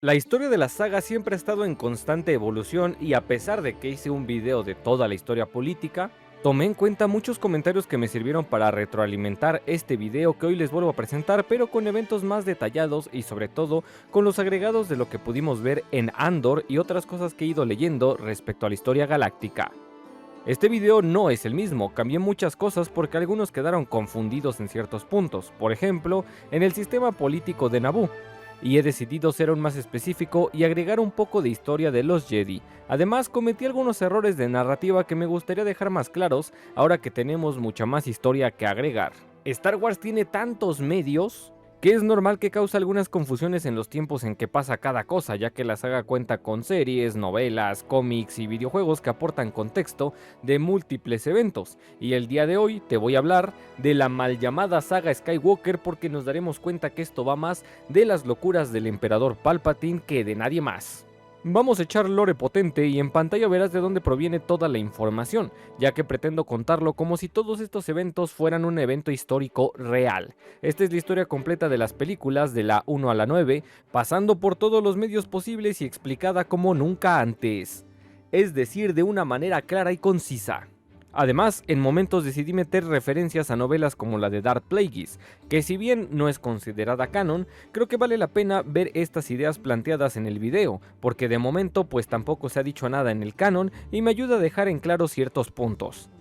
La historia de la saga siempre ha estado en constante evolución y a pesar de que hice un video de toda la historia política, tomé en cuenta muchos comentarios que me sirvieron para retroalimentar este video que hoy les vuelvo a presentar, pero con eventos más detallados y sobre todo con los agregados de lo que pudimos ver en Andor y otras cosas que he ido leyendo respecto a la historia galáctica. Este video no es el mismo, cambié muchas cosas porque algunos quedaron confundidos en ciertos puntos, por ejemplo, en el sistema político de Naboo, y he decidido ser aún más específico y agregar un poco de historia de los Jedi. Además, cometí algunos errores de narrativa que me gustaría dejar más claros ahora que tenemos mucha más historia que agregar. Star Wars tiene tantos medios que es normal que cause algunas confusiones en los tiempos en que pasa cada cosa, ya que la saga cuenta con series, novelas, cómics y videojuegos que aportan contexto de múltiples eventos, y el día de hoy te voy a hablar de la mal llamada saga Skywalker porque nos daremos cuenta que esto va más de las locuras del emperador Palpatine que de nadie más. Vamos a echar lore potente y en pantalla verás de dónde proviene toda la información, ya que pretendo contarlo como si todos estos eventos fueran un evento histórico real. Esta es la historia completa de las películas de la 1 a la 9, pasando por todos los medios posibles y explicada como nunca antes. Es decir, de una manera clara y concisa. Además, en momentos decidí meter referencias a novelas como la de Darth Plagueis, que si bien no es considerada canon, creo que vale la pena ver estas ideas planteadas en el video, porque de momento pues tampoco se ha dicho nada en el canon y me ayuda a dejar en claro ciertos puntos.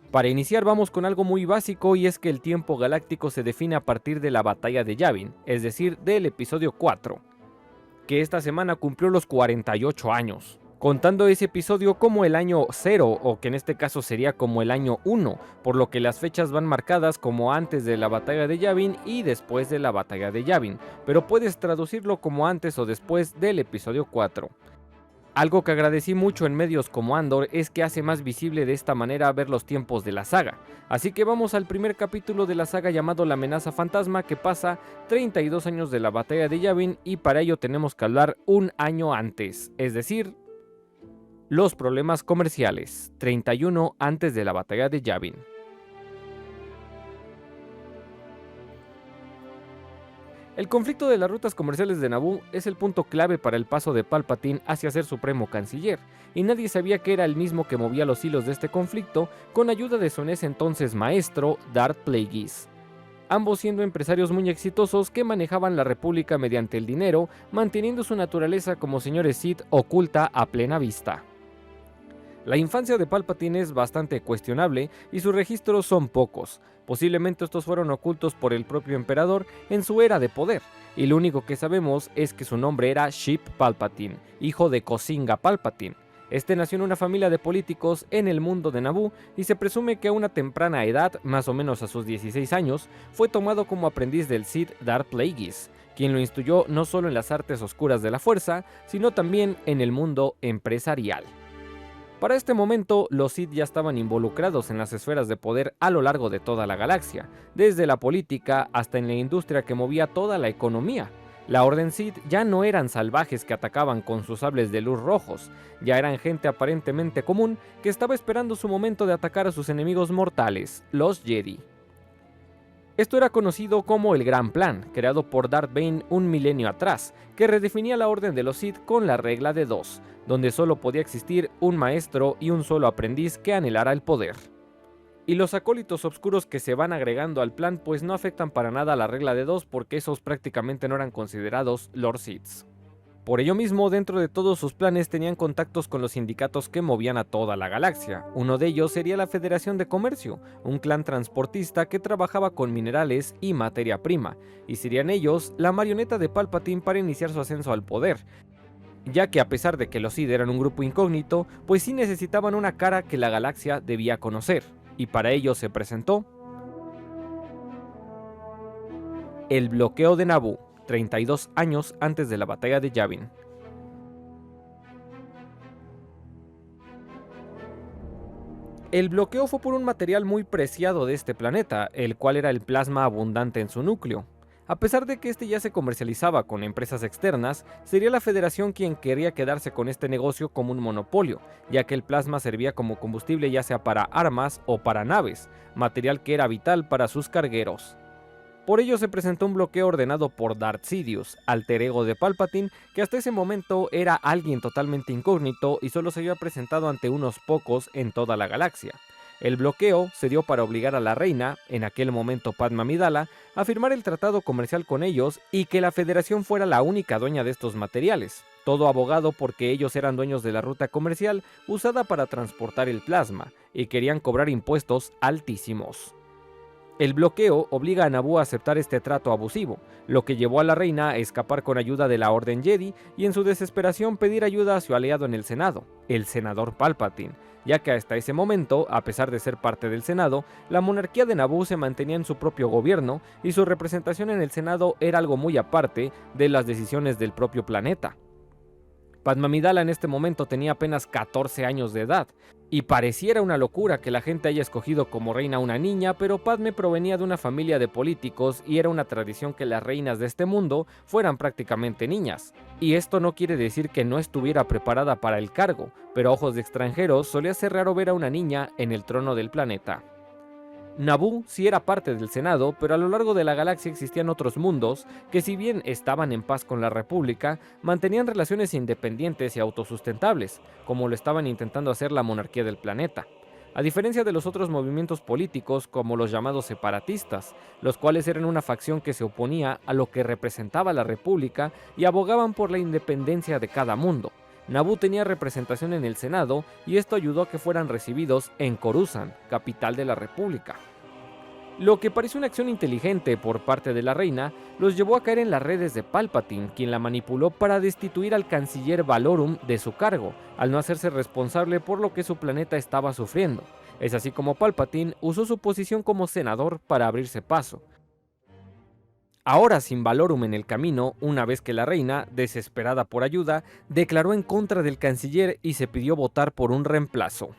Para iniciar vamos con algo muy básico y es que el tiempo galáctico se define a partir de la batalla de Yavin, es decir, del episodio 4, que esta semana cumplió los 48 años, contando ese episodio como el año 0, o que en este caso sería como el año 1, por lo que las fechas van marcadas como antes de la batalla de Yavin y después de la batalla de Yavin, pero puedes traducirlo como antes o después del episodio 4. Algo que agradecí mucho en medios como Andor es que hace más visible de esta manera ver los tiempos de la saga, así que vamos al primer capítulo de la saga llamado La amenaza fantasma, que pasa 32 años de la batalla de Yavin y para ello tenemos que hablar un año antes, es decir, los problemas comerciales, 31 antes de la batalla de Yavin. El conflicto de las rutas comerciales de Naboo es el punto clave para el paso de Palpatine hacia ser supremo canciller, y nadie sabía que era el mismo que movía los hilos de este conflicto con ayuda de su en ese entonces maestro, Darth Plagueis. Ambos siendo empresarios muy exitosos que manejaban la República mediante el dinero, manteniendo su naturaleza como señores Sith oculta a plena vista. La infancia de Palpatine es bastante cuestionable y sus registros son pocos. Posiblemente estos fueron ocultos por el propio emperador en su era de poder, y lo único que sabemos es que su nombre era Sheev Palpatine, hijo de Kozinga Palpatine. Este nació en una familia de políticos en el mundo de Naboo y se presume que a una temprana edad, más o menos a sus 16 años, fue tomado como aprendiz del Sith Darth Plagueis, quien lo instruyó no solo en las artes oscuras de la fuerza, sino también en el mundo empresarial. Para este momento, los Sith ya estaban involucrados en las esferas de poder a lo largo de toda la galaxia, desde la política hasta en la industria que movía toda la economía. La Orden Sith ya no eran salvajes que atacaban con sus sables de luz rojos, ya eran gente aparentemente común que estaba esperando su momento de atacar a sus enemigos mortales, los Jedi. Esto era conocido como el Gran Plan, creado por Darth Bane un milenio atrás, que redefinía la orden de los Sith con la regla de 2, donde solo podía existir un maestro y un solo aprendiz que anhelara el poder. Y los acólitos oscuros que se van agregando al plan pues no afectan para nada a la regla de 2 porque esos prácticamente no eran considerados Lord Siths. Por ello mismo, dentro de todos sus planes tenían contactos con los sindicatos que movían a toda la galaxia. Uno de ellos sería la Federación de Comercio, un clan transportista que trabajaba con minerales y materia prima, y serían ellos la marioneta de Palpatine para iniciar su ascenso al poder, ya que a pesar de que los Sith eran un grupo incógnito, pues sí necesitaban una cara que la galaxia debía conocer, y para ello se presentó el bloqueo de Naboo, 32 años antes de la batalla de Yavin. El bloqueo fue por un material muy preciado de este planeta, el cual era el plasma abundante en su núcleo. A pesar de que este ya se comercializaba con empresas externas, sería la Federación quien quería quedarse con este negocio como un monopolio, ya que el plasma servía como combustible ya sea para armas o para naves, material que era vital para sus cargueros. Por ello se presentó un bloqueo ordenado por Darth Sidious, alter ego de Palpatine, que hasta ese momento era alguien totalmente incógnito y solo se había presentado ante unos pocos en toda la galaxia. El bloqueo se dio para obligar a la reina, en aquel momento Padmé Amidala, a firmar el tratado comercial con ellos y que la Federación fuera la única dueña de estos materiales, todo abogado porque ellos eran dueños de la ruta comercial usada para transportar el plasma y querían cobrar impuestos altísimos. El bloqueo obliga a Naboo a aceptar este trato abusivo, lo que llevó a la reina a escapar con ayuda de la Orden Jedi y en su desesperación pedir ayuda a su aliado en el Senado, el senador Palpatine, ya que hasta ese momento, a pesar de ser parte del Senado, la monarquía de Naboo se mantenía en su propio gobierno y su representación en el Senado era algo muy aparte de las decisiones del propio planeta. Padmé Amidala en este momento tenía apenas 14 años de edad, y pareciera una locura que la gente haya escogido como reina a una niña, pero Padmé provenía de una familia de políticos y era una tradición que las reinas de este mundo fueran prácticamente niñas. Y esto no quiere decir que no estuviera preparada para el cargo, pero a ojos de extranjeros solía ser raro ver a una niña en el trono del planeta. Naboo sí era parte del Senado, pero a lo largo de la galaxia existían otros mundos que, si bien estaban en paz con la República, mantenían relaciones independientes y autosustentables, como lo estaban intentando hacer la monarquía del planeta. A diferencia de los otros movimientos políticos como los llamados separatistas, los cuales eran una facción que se oponía a lo que representaba la República y abogaban por la independencia de cada mundo. Naboo tenía representación en el Senado y esto ayudó a que fueran recibidos en Coruscant, capital de la República. Lo que pareció una acción inteligente por parte de la reina, los llevó a caer en las redes de Palpatine, quien la manipuló para destituir al canciller Valorum de su cargo, al no hacerse responsable por lo que su planeta estaba sufriendo. Es así como Palpatine usó su posición como senador para abrirse paso. Ahora sin Valorum en el camino, una vez que la reina, desesperada por ayuda, declaró en contra del canciller y se pidió votar por un reemplazo.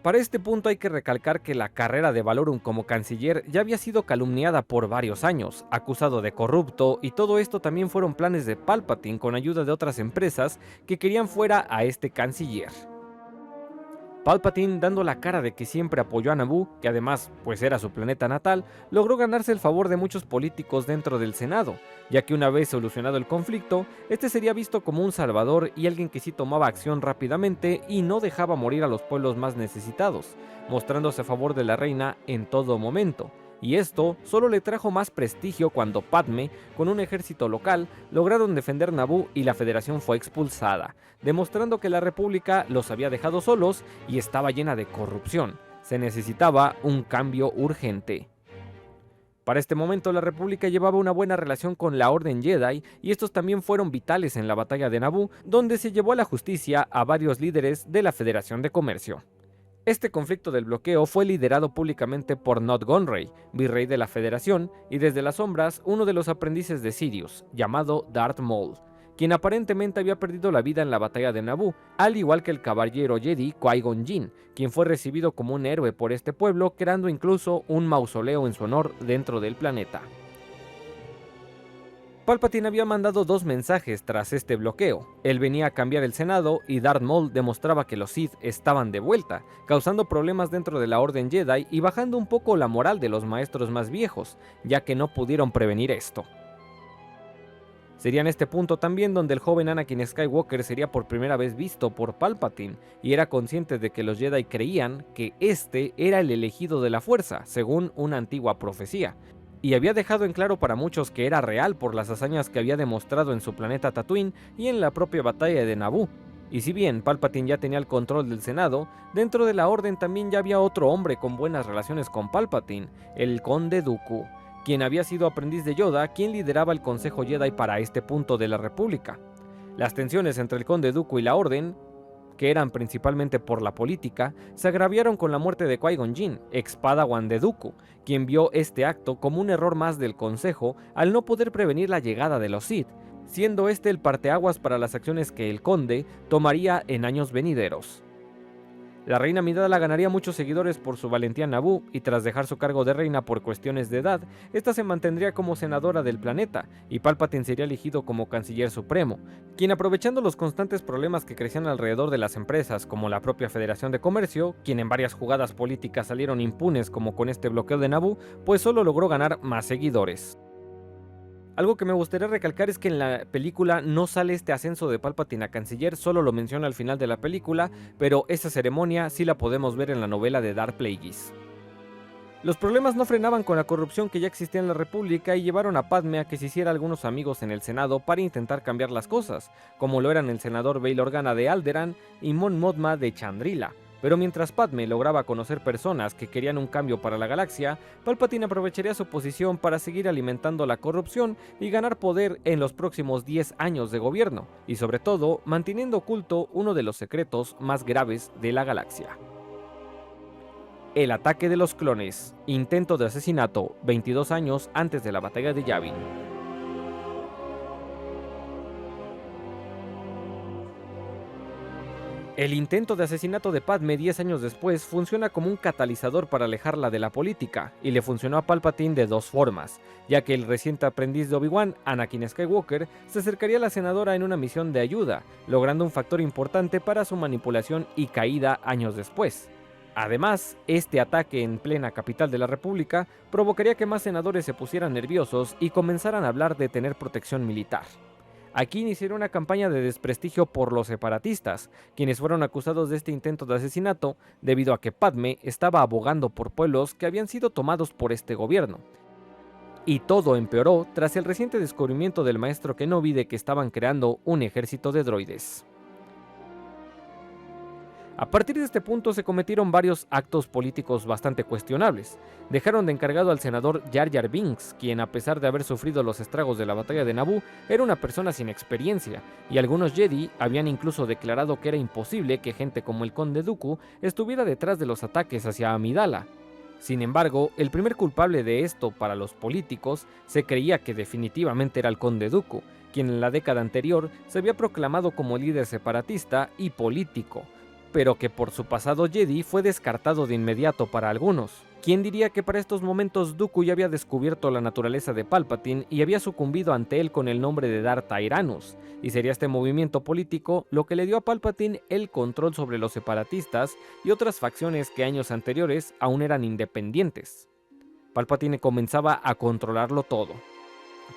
Para este punto hay que recalcar que la carrera de Valorum como canciller ya había sido calumniada por varios años, acusado de corrupto, y todo esto también fueron planes de Palpatine con ayuda de otras empresas que querían fuera a este canciller. Palpatine, dando la cara de que siempre apoyó a Naboo, que además pues era su planeta natal, logró ganarse el favor de muchos políticos dentro del Senado, ya que una vez solucionado el conflicto, este sería visto como un salvador y alguien que sí tomaba acción rápidamente y no dejaba morir a los pueblos más necesitados, mostrándose a favor de la reina en todo momento. Y esto solo le trajo más prestigio cuando Padmé, con un ejército local, lograron defender Naboo y la Federación fue expulsada, demostrando que la República los había dejado solos y estaba llena de corrupción. Se necesitaba un cambio urgente. Para este momento la República llevaba una buena relación con la Orden Jedi y estos también fueron vitales en la batalla de Naboo, donde se llevó a la justicia a varios líderes de la Federación de Comercio. Este conflicto del bloqueo fue liderado públicamente por Nott Gunray, virrey de la Federación, y desde las sombras uno de los aprendices de Sidious, llamado Darth Maul, quien aparentemente había perdido la vida en la batalla de Naboo, al igual que el caballero Jedi Qui-Gon Jinn, quien fue recibido como un héroe por este pueblo, creando incluso un mausoleo en su honor dentro del planeta. Palpatine había mandado dos mensajes tras este bloqueo. Él venía a cambiar el Senado y Darth Maul demostraba que los Sith estaban de vuelta, causando problemas dentro de la Orden Jedi y bajando un poco la moral de los maestros más viejos, ya que no pudieron prevenir esto. Sería en este punto también donde el joven Anakin Skywalker sería por primera vez visto por Palpatine y era consciente de que los Jedi creían que este era el elegido de la fuerza, según una antigua profecía. Y había dejado en claro para muchos que era real por las hazañas que había demostrado en su planeta Tatooine y en la propia batalla de Naboo. Y si bien Palpatine ya tenía el control del Senado, dentro de la Orden también ya había otro hombre con buenas relaciones con Palpatine, el Conde Dooku, quien había sido aprendiz de Yoda, quien lideraba el Consejo Jedi para este punto de la República. Las tensiones entre el Conde Dooku y la Orden, que eran principalmente por la política, se agraviaron con la muerte de Qui-Gon Jinn, ex Padawan de Dooku, quien vio este acto como un error más del Consejo al no poder prevenir la llegada de los Sith, siendo este el parteaguas para las acciones que el Conde tomaría en años venideros. La reina Amidala ganaría muchos seguidores por su valentía en Naboo, y tras dejar su cargo de reina por cuestiones de edad, esta se mantendría como senadora del planeta, y Palpatine sería elegido como canciller supremo, quien, aprovechando los constantes problemas que crecían alrededor de las empresas, como la propia Federación de Comercio, quien en varias jugadas políticas salieron impunes como con este bloqueo de Naboo, pues solo logró ganar más seguidores. Algo que me gustaría recalcar es que en la película no sale este ascenso de Palpatine a canciller, solo lo menciona al final de la película, pero esa ceremonia sí la podemos ver en la novela de Darth Plagueis. Los problemas no frenaban con la corrupción que ya existía en la República y llevaron a Padme a que se hiciera algunos amigos en el Senado para intentar cambiar las cosas, como lo eran el senador Bail Organa de Alderaan y Mon Mothma de Chandrila. Pero mientras Padme lograba conocer personas que querían un cambio para la galaxia, Palpatine aprovecharía su posición para seguir alimentando la corrupción y ganar poder en los próximos 10 años de gobierno, y sobre todo manteniendo oculto uno de los secretos más graves de la galaxia. El ataque de los clones, intento de asesinato 22 años antes de la batalla de Yavin. El intento de asesinato de Padme 10 años después funciona como un catalizador para alejarla de la política, y le funcionó a Palpatine de dos formas, ya que el reciente aprendiz de Obi-Wan, Anakin Skywalker, se acercaría a la senadora en una misión de ayuda, logrando un factor importante para su manipulación y caída años después. Además, este ataque en plena capital de la República provocaría que más senadores se pusieran nerviosos y comenzaran a hablar de tener protección militar. Aquí iniciaron una campaña de desprestigio por los separatistas, quienes fueron acusados de este intento de asesinato debido a que Padme estaba abogando por pueblos que habían sido tomados por este gobierno. Y todo empeoró tras el reciente descubrimiento del maestro Kenobi de que estaban creando un ejército de droides. A partir de este punto se cometieron varios actos políticos bastante cuestionables. Dejaron de encargado al senador Jar Jar Binks, quien, a pesar de haber sufrido los estragos de la batalla de Naboo, era una persona sin experiencia, y algunos Jedi habían incluso declarado que era imposible que gente como el Conde Dooku estuviera detrás de los ataques hacia Amidala. Sin embargo, el primer culpable de esto para los políticos se creía que definitivamente era el Conde Dooku, quien en la década anterior se había proclamado como líder separatista y político, pero que por su pasado Jedi fue descartado de inmediato para algunos. ¿Quién diría que para estos momentos Dooku ya había descubierto la naturaleza de Palpatine y había sucumbido ante él con el nombre de Darth Tyrannus? Y sería este movimiento político lo que le dio a Palpatine el control sobre los separatistas y otras facciones que años anteriores aún eran independientes. Palpatine comenzaba a controlarlo todo.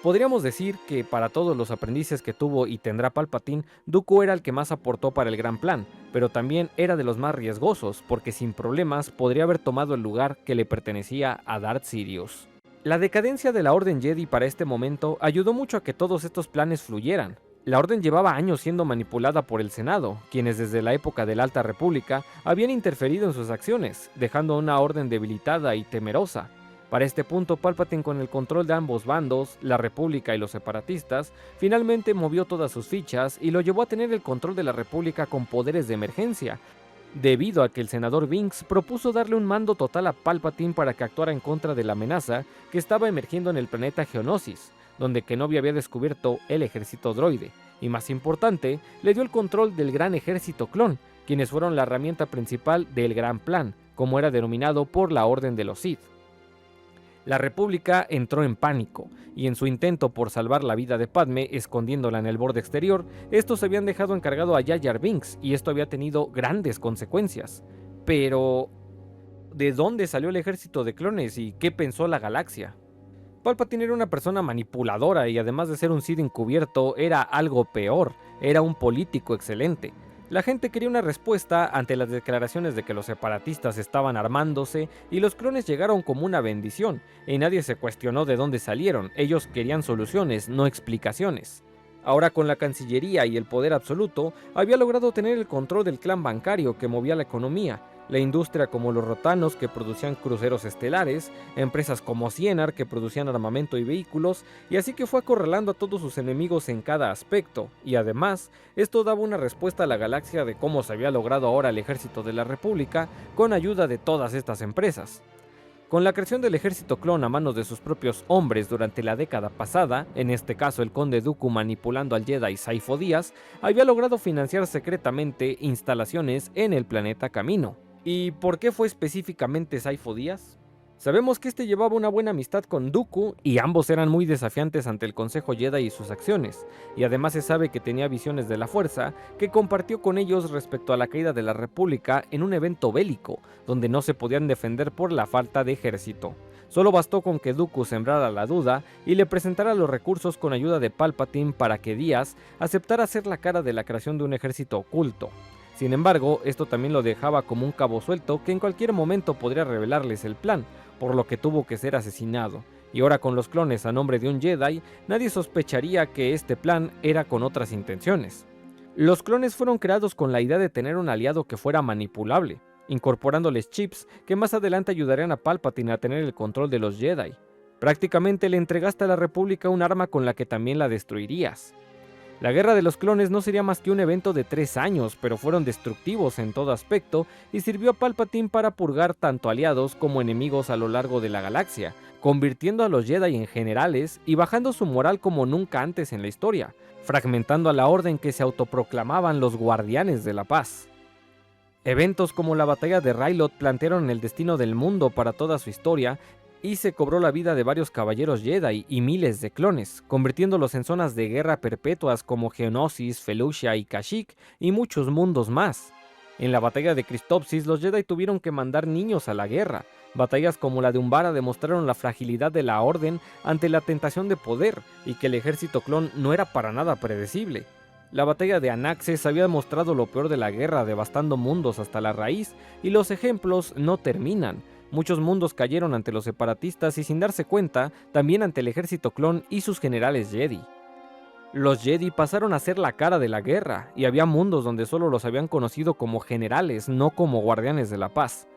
Podríamos decir que para todos los aprendices que tuvo y tendrá Palpatine, Dooku era el que más aportó para el gran plan, pero también era de los más riesgosos, porque sin problemas podría haber tomado el lugar que le pertenecía a Darth Sidious. La decadencia de la Orden Jedi para este momento ayudó mucho a que todos estos planes fluyeran. La Orden llevaba años siendo manipulada por el Senado, quienes desde la época de la Alta República habían interferido en sus acciones, dejando a una Orden debilitada y temerosa. Para este punto, Palpatine, con el control de ambos bandos, la República y los separatistas, finalmente movió todas sus fichas y lo llevó a tener el control de la República con poderes de emergencia, debido a que el senador Binks propuso darle un mando total a Palpatine para que actuara en contra de la amenaza que estaba emergiendo en el planeta Geonosis, donde Kenobi había descubierto el ejército droide, y más importante, le dio el control del gran ejército clon, quienes fueron la herramienta principal del Gran Plan, como era denominado por la Orden de los Sith. La República entró en pánico, y en su intento por salvar la vida de Padme escondiéndola en el borde exterior, estos habían dejado encargado a Jar Jar Binks, y esto había tenido grandes consecuencias. Pero, ¿de dónde salió el ejército de clones y qué pensó la galaxia? Palpatine era una persona manipuladora y, además de ser un Sith encubierto, era algo peor, era un político excelente. La gente quería una respuesta ante las declaraciones de que los separatistas estaban armándose y los clones llegaron como una bendición, y nadie se cuestionó de dónde salieron. Ellos querían soluciones, no explicaciones. Ahora, con la Cancillería y el poder absoluto, había logrado tener el control del clan bancario que movía la economía, la industria como los rotanos que producían cruceros estelares, empresas como Cienar que producían armamento y vehículos, y así que fue acorralando a todos sus enemigos en cada aspecto, y además, esto daba una respuesta a la galaxia de cómo se había logrado ahora el ejército de la República con ayuda de todas estas empresas. Con la creación del ejército clon a manos de sus propios hombres durante la década pasada, en este caso el conde Dooku manipulando al Jedi Sifo Dyas, había logrado financiar secretamente instalaciones en el planeta Camino. ¿Y por qué fue específicamente Sifo Dyas? Sabemos que este llevaba una buena amistad con Dooku y ambos eran muy desafiantes ante el Consejo Jedi y sus acciones, y además se sabe que tenía visiones de la fuerza que compartió con ellos respecto a la caída de la República en un evento bélico, donde no se podían defender por la falta de ejército. Solo bastó con que Dooku sembrara la duda y le presentara los recursos con ayuda de Palpatine para que Dyas aceptara ser la cara de la creación de un ejército oculto. Sin embargo, esto también lo dejaba como un cabo suelto que en cualquier momento podría revelarles el plan, por lo que tuvo que ser asesinado, y ahora con los clones a nombre de un Jedi, nadie sospecharía que este plan era con otras intenciones. Los clones fueron creados con la idea de tener un aliado que fuera manipulable, incorporándoles chips que más adelante ayudarían a Palpatine a tener el control de los Jedi. Prácticamente le entregaste a la República un arma con la que también la destruirías. La Guerra de los Clones no sería más que un evento de 3 años, pero fueron destructivos en todo aspecto y sirvió a Palpatine para purgar tanto aliados como enemigos a lo largo de la galaxia, convirtiendo a los Jedi en generales y bajando su moral como nunca antes en la historia, fragmentando a la orden que se autoproclamaban los Guardianes de la Paz. Eventos como la batalla de Ryloth plantearon el destino del mundo para toda su historia y se cobró la vida de varios caballeros Jedi y miles de clones, convirtiéndolos en zonas de guerra perpetuas como Geonosis, Felucia y Kashyyyk y muchos mundos más. En la batalla de Christopsis, los Jedi tuvieron que mandar niños a la guerra. Batallas como la de Umbara demostraron la fragilidad de la Orden ante la tentación de poder y que el ejército clon no era para nada predecible. La batalla de Anaxes había mostrado lo peor de la guerra, devastando mundos hasta la raíz, y los ejemplos no terminan. Muchos mundos cayeron ante los separatistas y sin darse cuenta, también ante el ejército clon y sus generales Jedi. Los Jedi pasaron a ser la cara de la guerra, y había mundos donde solo los habían conocido como generales, no como guardianes de la paz.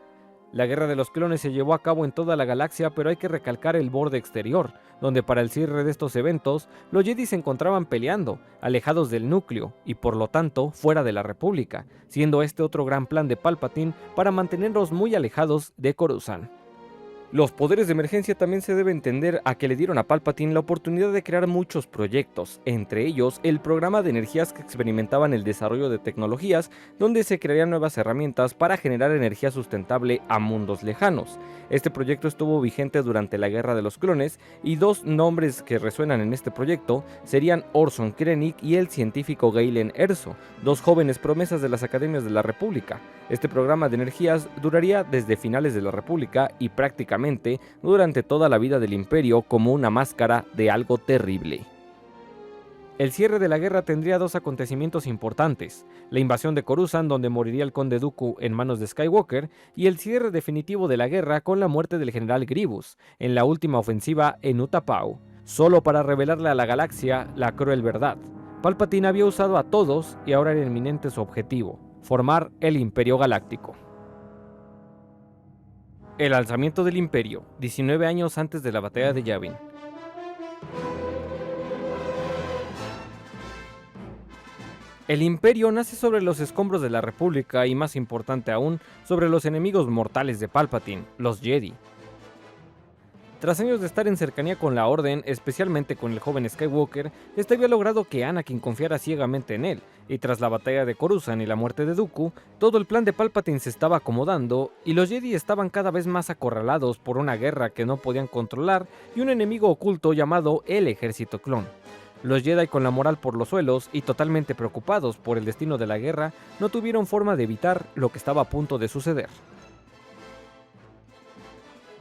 La guerra de los clones se llevó a cabo en toda la galaxia, pero hay que recalcar el borde exterior, donde para el cierre de estos eventos, los Jedi se encontraban peleando, alejados del núcleo, y por lo tanto, fuera de la República, siendo este otro gran plan de Palpatine para mantenerlos muy alejados de Coruscant. Los poderes de emergencia también se debe entender a que le dieron a Palpatine la oportunidad de crear muchos proyectos, entre ellos el programa de energías que experimentaban el desarrollo de tecnologías donde se crearían nuevas herramientas para generar energía sustentable a mundos lejanos. Este proyecto estuvo vigente durante la Guerra de los Clones y dos nombres que resuenan en este proyecto serían Orson Krennic y el científico Galen Erso, dos jóvenes promesas de las academias de la República. Este programa de energías duraría desde finales de la República y prácticamente durante toda la vida del Imperio como una máscara de algo terrible. El cierre de la guerra tendría dos acontecimientos importantes, la invasión de Coruscant donde moriría el conde Dooku en manos de Skywalker y el cierre definitivo de la guerra con la muerte del general Grievous en la última ofensiva en Utapau, solo para revelarle a la galaxia la cruel verdad. Palpatine había usado a todos y ahora era inminente su objetivo, formar el Imperio Galáctico. El alzamiento del Imperio, 19 años antes de la batalla de Yavin. El Imperio nace sobre los escombros de la República y, más importante aún, sobre los enemigos mortales de Palpatine, los Jedi. Tras años de estar en cercanía con la Orden, especialmente con el joven Skywalker, este había logrado que Anakin confiara ciegamente en él, y tras la batalla de Coruscant y la muerte de Dooku, todo el plan de Palpatine se estaba acomodando, y los Jedi estaban cada vez más acorralados por una guerra que no podían controlar y un enemigo oculto llamado el Ejército Clon. Los Jedi, con la moral por los suelos y totalmente preocupados por el destino de la guerra, no tuvieron forma de evitar lo que estaba a punto de suceder.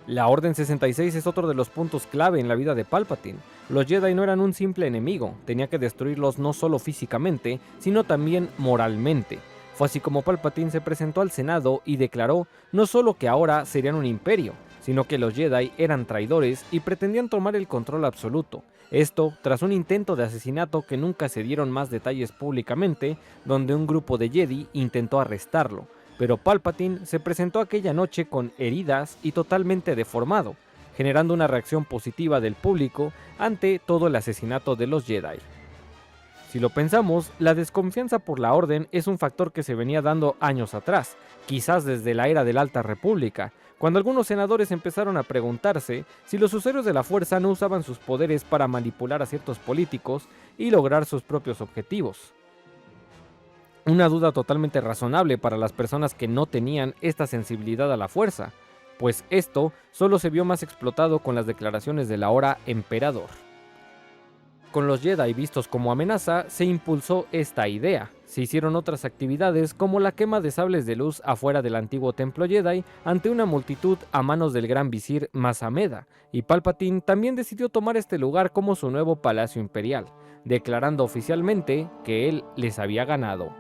La Orden 66 es otro de los puntos clave en la vida de Palpatine. Los Jedi no eran un simple enemigo, tenía que destruirlos no solo físicamente, sino también moralmente. Fue así como Palpatine se presentó al Senado y declaró no solo que ahora serían un imperio, sino que los Jedi eran traidores y pretendían tomar el control absoluto. Esto tras un intento de asesinato que nunca se dieron más detalles públicamente, donde un grupo de Jedi intentó arrestarlo. Pero Palpatine se presentó aquella noche con heridas y totalmente deformado, generando una reacción positiva del público ante todo el asesinato de los Jedi. Si lo pensamos, la desconfianza por la Orden es un factor que se venía dando años atrás, quizás desde la era de la Alta República, cuando algunos senadores empezaron a preguntarse si los usuarios de la fuerza no usaban sus poderes para manipular a ciertos políticos y lograr sus propios objetivos. Una duda totalmente razonable para las personas que no tenían esta sensibilidad a la fuerza, pues esto solo se vio más explotado con las declaraciones del ahora emperador. Con los Jedi vistos como amenaza, se impulsó esta idea. Se hicieron otras actividades como la quema de sables de luz afuera del antiguo templo Jedi ante una multitud a manos del gran visir Mas Amedda, y Palpatine también decidió tomar este lugar como su nuevo palacio imperial, declarando oficialmente que él les había ganado.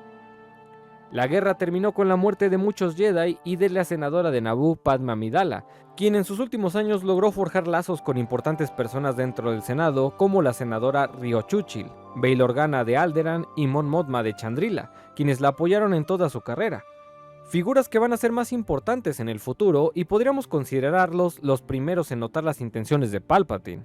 La guerra terminó con la muerte de muchos Jedi y de la senadora de Naboo, Padmé Amidala, quien en sus últimos años logró forjar lazos con importantes personas dentro del Senado, como la senadora Ryo Chuchil, Bail Organa de Alderaan y Mon Mothma de Chandrila, quienes la apoyaron en toda su carrera. Figuras que van a ser más importantes en el futuro y podríamos considerarlos los primeros en notar las intenciones de Palpatine.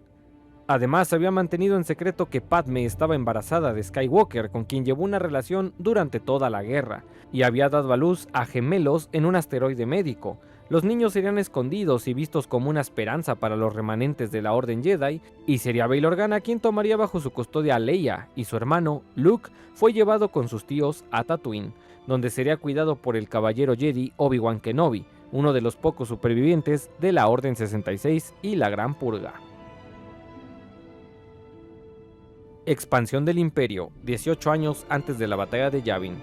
Además, se había mantenido en secreto que Padmé estaba embarazada de Skywalker, con quien llevó una relación durante toda la guerra, y había dado a luz a gemelos en un asteroide médico. Los niños serían escondidos y vistos como una esperanza para los remanentes de la Orden Jedi, y sería Bail Organa quien tomaría bajo su custodia a Leia, y su hermano, Luke, fue llevado con sus tíos a Tatooine, donde sería cuidado por el caballero Jedi Obi-Wan Kenobi, uno de los pocos supervivientes de la Orden 66 y la Gran Purga. Expansión del Imperio, 18 años antes de la batalla de Yavin.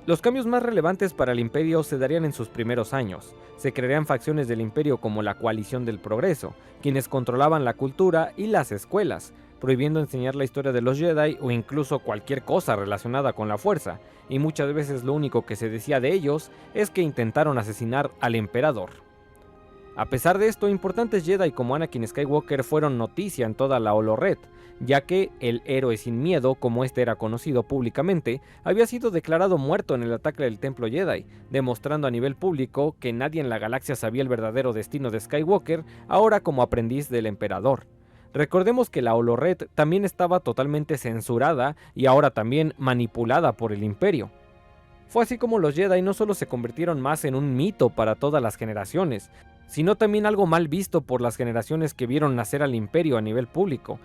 Los cambios más relevantes para el Imperio se darían en sus primeros años. Se crearían facciones del Imperio como la Coalición del Progreso, quienes controlaban la cultura y las escuelas, prohibiendo enseñar la historia de los Jedi o incluso cualquier cosa relacionada con la fuerza, y muchas veces lo único que se decía de ellos es que intentaron asesinar al emperador. A pesar de esto, importantes Jedi como Anakin Skywalker fueron noticia en toda la Holo-Red, ya que el héroe sin miedo, como este era conocido públicamente, había sido declarado muerto en el ataque del Templo Jedi, demostrando a nivel público que nadie en la galaxia sabía el verdadero destino de Skywalker, ahora como aprendiz del emperador. Recordemos que la Holo-Red también estaba totalmente censurada y ahora también manipulada por el Imperio. Fue así como los Jedi no solo se convirtieron más en un mito para todas las generaciones, sino también algo mal visto por las generaciones que vieron nacer al Imperio a nivel público.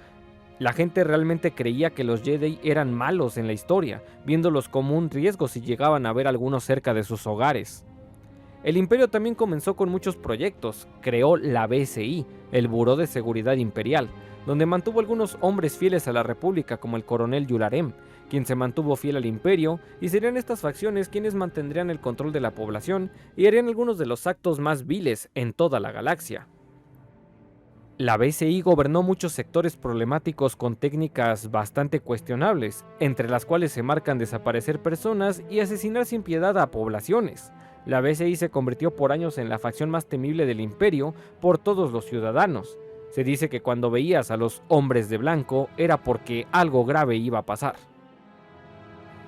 La gente realmente creía que los Jedi eran malos en la historia, viéndolos como un riesgo si llegaban a ver algunos cerca de sus hogares. El Imperio también comenzó con muchos proyectos. Creó la BSI, el Buró de Seguridad Imperial, donde mantuvo algunos hombres fieles a la República como el coronel Yularen, quien se mantuvo fiel al Imperio, y serían estas facciones quienes mantendrían el control de la población y harían algunos de los actos más viles en toda la galaxia. La BSI gobernó muchos sectores problemáticos con técnicas bastante cuestionables, entre las cuales se marcan desaparecer personas y asesinar sin piedad a poblaciones. La BSI se convirtió por años en la facción más temible del Imperio por todos los ciudadanos. Se dice que cuando veías a los hombres de blanco era porque algo grave iba a pasar.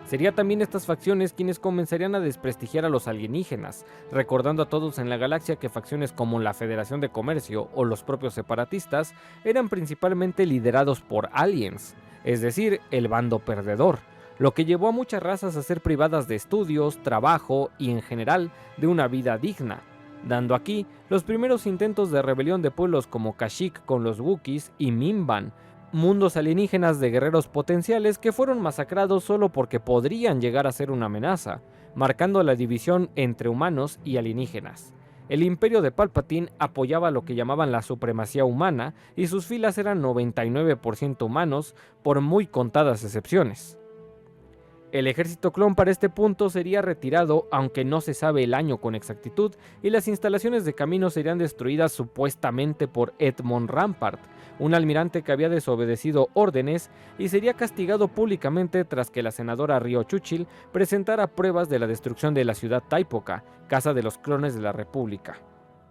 Sería también estas facciones quienes comenzarían a desprestigiar a los alienígenas, recordando a todos en la galaxia que facciones como la Federación de Comercio o los propios separatistas eran principalmente liderados por aliens, es decir, el bando perdedor, lo que llevó a muchas razas a ser privadas de estudios, trabajo y en general de una vida digna, dando aquí los primeros intentos de rebelión de pueblos como Kashyyyk con los Wookiees y Mimban, mundos alienígenas de guerreros potenciales que fueron masacrados solo porque podrían llegar a ser una amenaza, marcando la división entre humanos y alienígenas. El imperio de Palpatine apoyaba lo que llamaban la supremacía humana y sus filas eran 99% humanos, por muy contadas excepciones. El ejército clon para este punto sería retirado, aunque no se sabe el año con exactitud, y las instalaciones de camino serían destruidas supuestamente por Edmond Rampart, un almirante que había desobedecido órdenes y sería castigado públicamente tras que la senadora Ryo Chuchil presentara pruebas de la destrucción de la ciudad Taipoca, casa de los clones de la República.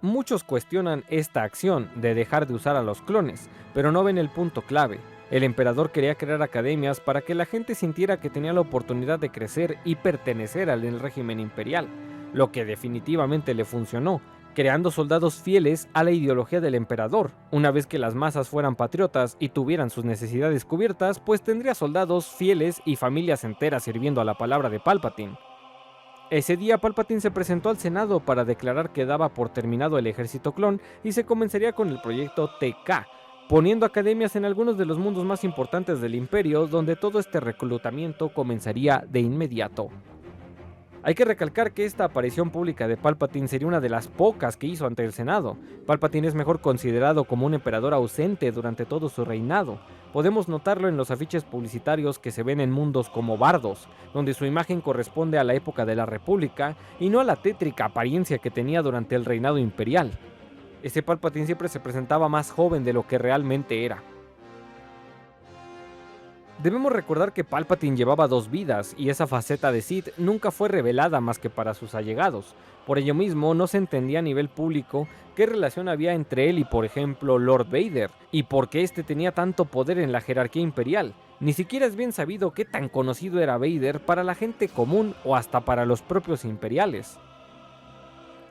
Muchos cuestionan esta acción de dejar de usar a los clones, pero no ven el punto clave. El emperador quería crear academias para que la gente sintiera que tenía la oportunidad de crecer y pertenecer al régimen imperial, lo que definitivamente le funcionó, creando soldados fieles a la ideología del emperador. Una vez que las masas fueran patriotas y tuvieran sus necesidades cubiertas, pues tendría soldados fieles y familias enteras sirviendo a la palabra de Palpatine. Ese día Palpatine se presentó al Senado para declarar que daba por terminado el ejército clon y se comenzaría con el proyecto TK, poniendo academias en algunos de los mundos más importantes del imperio, donde todo este reclutamiento comenzaría de inmediato. Hay que recalcar que esta aparición pública de Palpatine sería una de las pocas que hizo ante el Senado. Palpatine es mejor considerado como un emperador ausente durante todo su reinado. Podemos notarlo en los afiches publicitarios que se ven en mundos como Bardos, donde su imagen corresponde a la época de la República y no a la tétrica apariencia que tenía durante el reinado imperial. Ese Palpatine siempre se presentaba más joven de lo que realmente era. Debemos recordar que Palpatine llevaba dos vidas y esa faceta de Sith nunca fue revelada más que para sus allegados. Por ello mismo, no se entendía a nivel público qué relación había entre él y, por ejemplo, Lord Vader, y por qué este tenía tanto poder en la jerarquía imperial. Ni siquiera es bien sabido qué tan conocido era Vader para la gente común o hasta para los propios imperiales.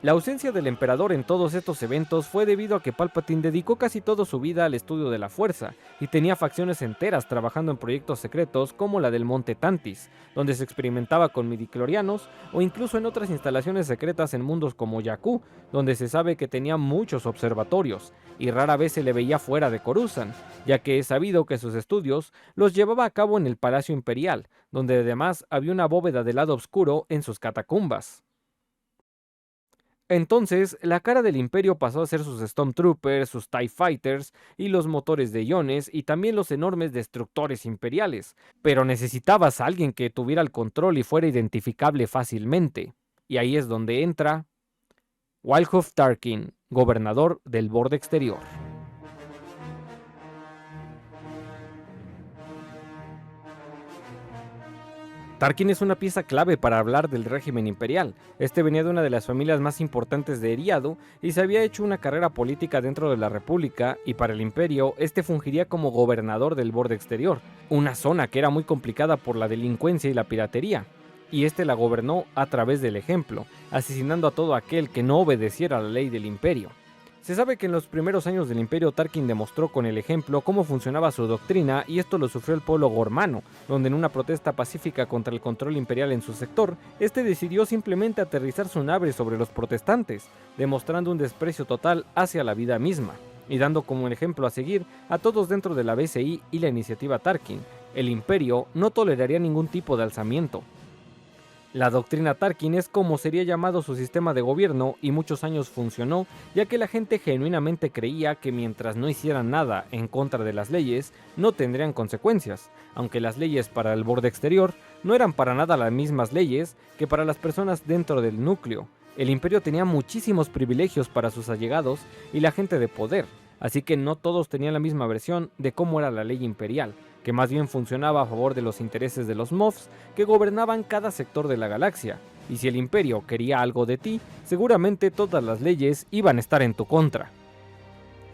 La ausencia del emperador en todos estos eventos fue debido a que Palpatine dedicó casi toda su vida al estudio de la fuerza, y tenía facciones enteras trabajando en proyectos secretos como la del Monte Tantis, donde se experimentaba con midichlorianos, o incluso en otras instalaciones secretas en mundos como Jakku, donde se sabe que tenía muchos observatorios, y rara vez se le veía fuera de Coruscant, ya que es sabido que sus estudios los llevaba a cabo en el Palacio Imperial, donde además había una bóveda del lado oscuro en sus catacumbas. Entonces, la cara del Imperio pasó a ser sus Stormtroopers, sus TIE Fighters y los motores de iones y también los enormes destructores imperiales, pero necesitabas a alguien que tuviera el control y fuera identificable fácilmente. Y ahí es donde entra Wildhoff Tarkin, gobernador del borde exterior. Tarkin es una pieza clave para hablar del régimen imperial. Este venía de una de las familias más importantes de Eriadu y se había hecho una carrera política dentro de la República, y para el Imperio este fungiría como gobernador del borde exterior, una zona que era muy complicada por la delincuencia y la piratería. Y este la gobernó a través del ejemplo, asesinando a todo aquel que no obedeciera la ley del Imperio. Se sabe que en los primeros años del Imperio Tarkin demostró con el ejemplo cómo funcionaba su doctrina, y esto lo sufrió el pueblo gormano, donde en una protesta pacífica contra el control imperial en su sector, este decidió simplemente aterrizar su nave sobre los protestantes, demostrando un desprecio total hacia la vida misma, y dando como ejemplo a seguir a todos dentro de la BCI y la iniciativa Tarkin. El Imperio no toleraría ningún tipo de alzamiento. La doctrina Tarkin es como sería llamado su sistema de gobierno, y muchos años funcionó, ya que la gente genuinamente creía que mientras no hicieran nada en contra de las leyes, no tendrían consecuencias, aunque las leyes para el borde exterior no eran para nada las mismas leyes que para las personas dentro del núcleo. El Imperio tenía muchísimos privilegios para sus allegados y la gente de poder, así que no todos tenían la misma versión de cómo era la ley imperial, que más bien funcionaba a favor de los intereses de los Moffs, que gobernaban cada sector de la galaxia, y si el Imperio quería algo de ti, seguramente todas las leyes iban a estar en tu contra.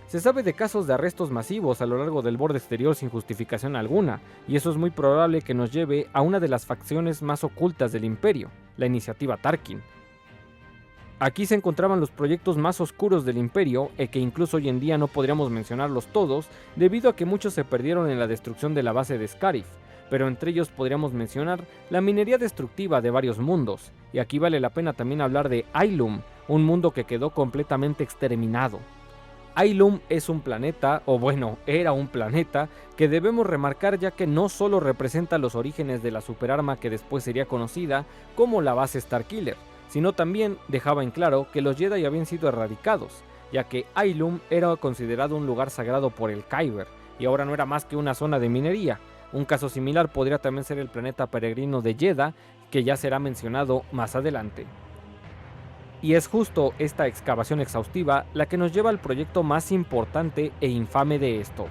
Se sabe de casos de arrestos masivos a lo largo del borde exterior sin justificación alguna, y eso es muy probable que nos lleve a una de las facciones más ocultas del Imperio, la iniciativa Tarkin. Aquí se encontraban los proyectos más oscuros del Imperio, que incluso hoy en día no podríamos mencionarlos todos, debido a que muchos se perdieron en la destrucción de la base de Scarif, pero entre ellos podríamos mencionar la minería destructiva de varios mundos, y aquí vale la pena también hablar de Ilum, un mundo que quedó completamente exterminado. Ilum es un planeta, o bueno, era un planeta, que debemos remarcar ya que no solo representa los orígenes de la superarma que después sería conocida como la base Starkiller, sino también dejaba en claro que los Jedi habían sido erradicados, ya que Ilum era considerado un lugar sagrado por el Kyber, y ahora no era más que una zona de minería. Un caso similar podría también ser el planeta peregrino de Jedha, que ya será mencionado más adelante. Y es justo esta excavación exhaustiva la que nos lleva al proyecto más importante e infame de estos: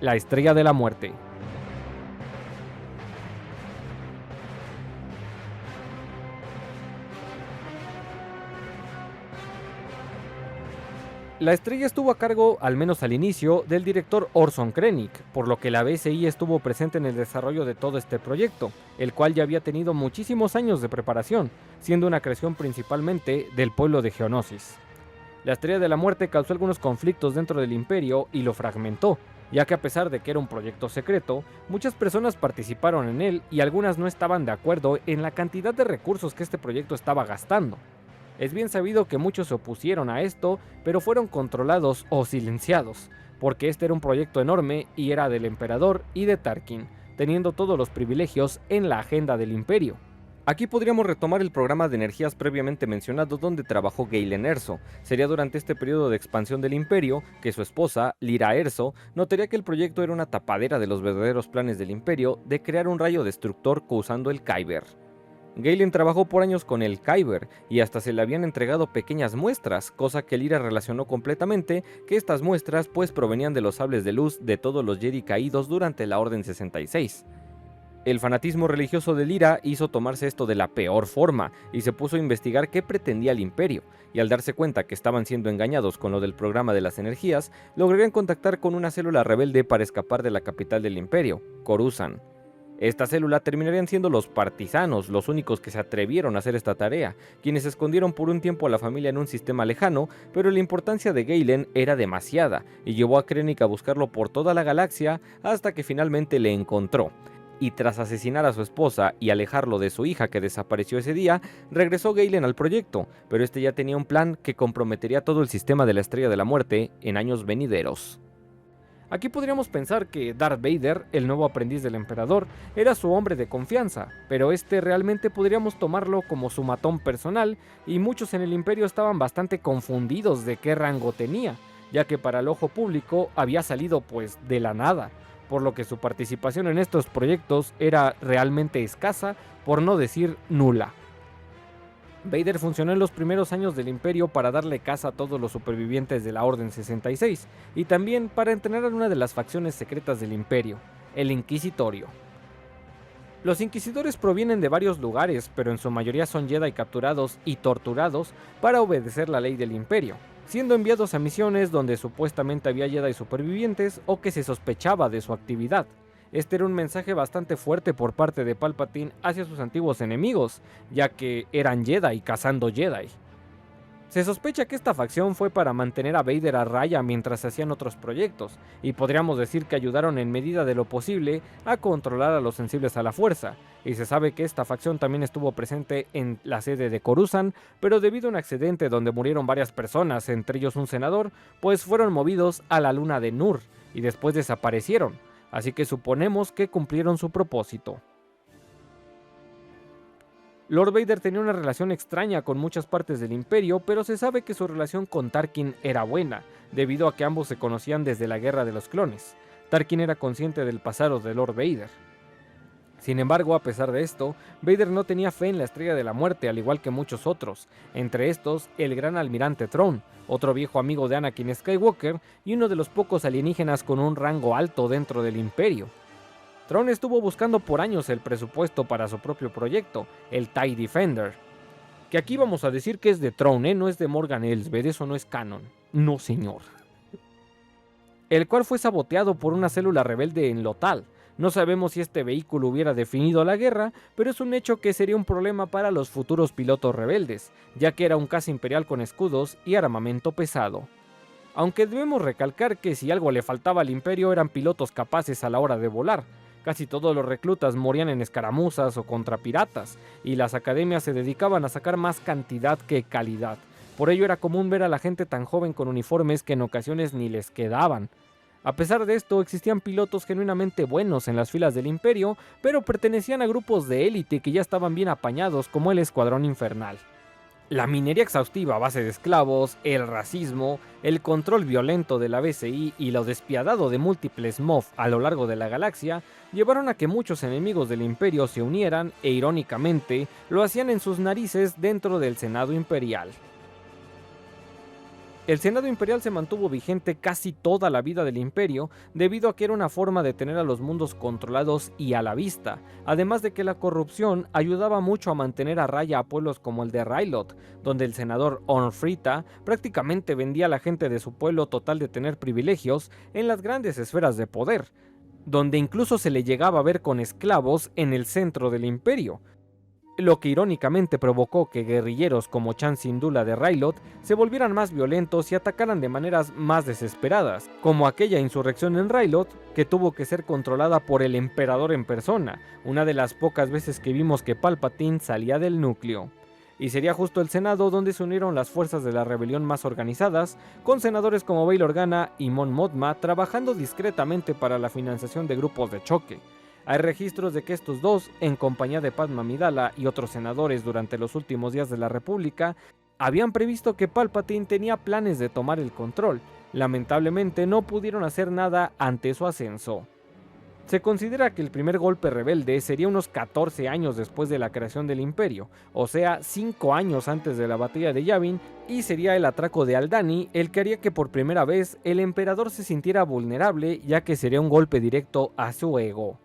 la Estrella de la Muerte. La estrella estuvo a cargo, al menos al inicio, del director Orson Krennic, por lo que la BCI estuvo presente en el desarrollo de todo este proyecto, el cual ya había tenido muchísimos años de preparación, siendo una creación principalmente del pueblo de Geonosis. La Estrella de la Muerte causó algunos conflictos dentro del Imperio y lo fragmentó, ya que a pesar de que era un proyecto secreto, muchas personas participaron en él y algunas no estaban de acuerdo en la cantidad de recursos que este proyecto estaba gastando. Es bien sabido que muchos se opusieron a esto, pero fueron controlados o silenciados, porque este era un proyecto enorme y era del emperador y de Tarkin, teniendo todos los privilegios en la agenda del imperio. Aquí podríamos retomar el programa de energías previamente mencionado donde trabajó Galen Erso. Sería durante este periodo de expansión del imperio que su esposa, Lyra Erso, notaría que el proyecto era una tapadera de los verdaderos planes del imperio de crear un rayo destructor usando el Kyber. Galen trabajó por años con el Kyber y hasta se le habían entregado pequeñas muestras, cosa que Lyra relacionó completamente que estas muestras pues provenían de los sables de luz de todos los Jedi caídos durante la Orden 66. El fanatismo religioso de Lyra hizo tomarse esto de la peor forma y se puso a investigar qué pretendía el imperio, y al darse cuenta que estaban siendo engañados con lo del programa de las energías, lograrían contactar con una célula rebelde para escapar de la capital del imperio, Coruscant. Esta célula terminarían siendo los partisanos, los únicos que se atrevieron a hacer esta tarea, quienes escondieron por un tiempo a la familia en un sistema lejano, pero la importancia de Galen era demasiada, y llevó a Krennic a buscarlo por toda la galaxia hasta que finalmente le encontró. Y tras asesinar a su esposa y alejarlo de su hija que desapareció ese día, regresó Galen al proyecto, pero este ya tenía un plan que comprometería todo el sistema de la Estrella de la Muerte en años venideros. Aquí podríamos pensar que Darth Vader, el nuevo aprendiz del emperador, era su hombre de confianza, pero este realmente podríamos tomarlo como su matón personal, y muchos en el imperio estaban bastante confundidos de qué rango tenía, ya que para el ojo público había salido pues de la nada, por lo que su participación en estos proyectos era realmente escasa, por no decir nula. Vader funcionó en los primeros años del Imperio para darle caza a todos los supervivientes de la Orden 66, y también para entrenar a una de las facciones secretas del Imperio, el Inquisitorio. Los Inquisidores provienen de varios lugares, pero en su mayoría son Jedi capturados y torturados para obedecer la ley del Imperio, siendo enviados a misiones donde supuestamente había Jedi supervivientes o que se sospechaba de su actividad. Este era un mensaje bastante fuerte por parte de Palpatine hacia sus antiguos enemigos, ya que eran Jedi cazando Jedi. Se sospecha que esta facción fue para mantener a Vader a raya mientras se hacían otros proyectos, y podríamos decir que ayudaron en medida de lo posible a controlar a los sensibles a la fuerza, y se sabe que esta facción también estuvo presente en la sede de Coruscant, pero debido a un accidente donde murieron varias personas, entre ellos un senador, pues fueron movidos a la luna de Nur, y después desaparecieron. Así que suponemos que cumplieron su propósito. Lord Vader tenía una relación extraña con muchas partes del Imperio, pero se sabe que su relación con Tarkin era buena, debido a que ambos se conocían desde la Guerra de los Clones. Tarkin era consciente del pasado de Lord Vader. Sin embargo, a pesar de esto, Vader no tenía fe en la Estrella de la Muerte, al igual que muchos otros, entre estos el Gran Almirante Thrawn, otro viejo amigo de Anakin Skywalker y uno de los pocos alienígenas con un rango alto dentro del Imperio. Thrawn estuvo buscando por años el presupuesto para su propio proyecto, el TIE Defender. Que aquí vamos a decir que es de Thrawn, no es de Morgan Elsbeth, eso no es canon. No señor. El cual fue saboteado por una célula rebelde en Lothal. No sabemos si este vehículo hubiera definido la guerra, pero es un hecho que sería un problema para los futuros pilotos rebeldes, ya que era un caza imperial con escudos y armamento pesado. Aunque debemos recalcar que si algo le faltaba al imperio eran pilotos capaces a la hora de volar. Casi todos los reclutas morían en escaramuzas o contra piratas, y las academias se dedicaban a sacar más cantidad que calidad. Por ello era común ver a la gente tan joven con uniformes que en ocasiones ni les quedaban. A pesar de esto, existían pilotos genuinamente buenos en las filas del Imperio, pero pertenecían a grupos de élite que ya estaban bien apañados, como el Escuadrón Infernal. La minería exhaustiva a base de esclavos, el racismo, el control violento de la BCI y lo despiadado de múltiples MOF a lo largo de la galaxia llevaron a que muchos enemigos del Imperio se unieran e irónicamente lo hacían en sus narices dentro del Senado Imperial. El Senado Imperial se mantuvo vigente casi toda la vida del Imperio debido a que era una forma de tener a los mundos controlados y a la vista, además de que la corrupción ayudaba mucho a mantener a raya a pueblos como el de Rylot, donde el senador Ornfrita prácticamente vendía a la gente de su pueblo total de tener privilegios en las grandes esferas de poder, donde incluso se le llegaba a ver con esclavos en el centro del Imperio, lo que irónicamente provocó que guerrilleros como Chan Syndulla de Rylot se volvieran más violentos y atacaran de maneras más desesperadas, como aquella insurrección en Rylot que tuvo que ser controlada por el emperador en persona, una de las pocas veces que vimos que Palpatine salía del núcleo. Y sería justo el Senado donde se unieron las fuerzas de la rebelión más organizadas, con senadores como Bail Organa y Mon Mothma trabajando discretamente para la financiación de grupos de choque. Hay registros de que estos dos, en compañía de Padmé Amidala y otros senadores durante los últimos días de la República, habían previsto que Palpatine tenía planes de tomar el control. Lamentablemente no pudieron hacer nada ante su ascenso. Se considera que el primer golpe rebelde sería unos 14 años después de la creación del Imperio, o sea, 5 años antes de la batalla de Yavin, y sería el atraco de Aldhani el que haría que por primera vez el emperador se sintiera vulnerable, ya que sería un golpe directo a su ego.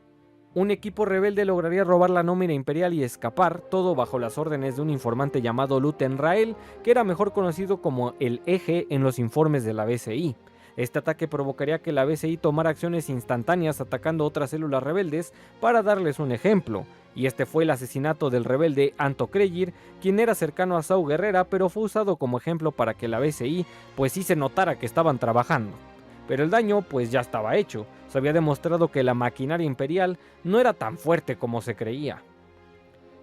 Un equipo rebelde lograría robar la nómina imperial y escapar, todo bajo las órdenes de un informante llamado Luten Rael, que era mejor conocido como el Eje en los informes de la BCI. Este ataque provocaría que la BCI tomara acciones instantáneas atacando otras células rebeldes para darles un ejemplo, y este fue el asesinato del rebelde Anto Kreegyr, quien era cercano a Saw Gerrera pero fue usado como ejemplo para que la BCI pues sí se notara que estaban trabajando. Pero el daño pues ya estaba hecho, se había demostrado que la maquinaria imperial no era tan fuerte como se creía.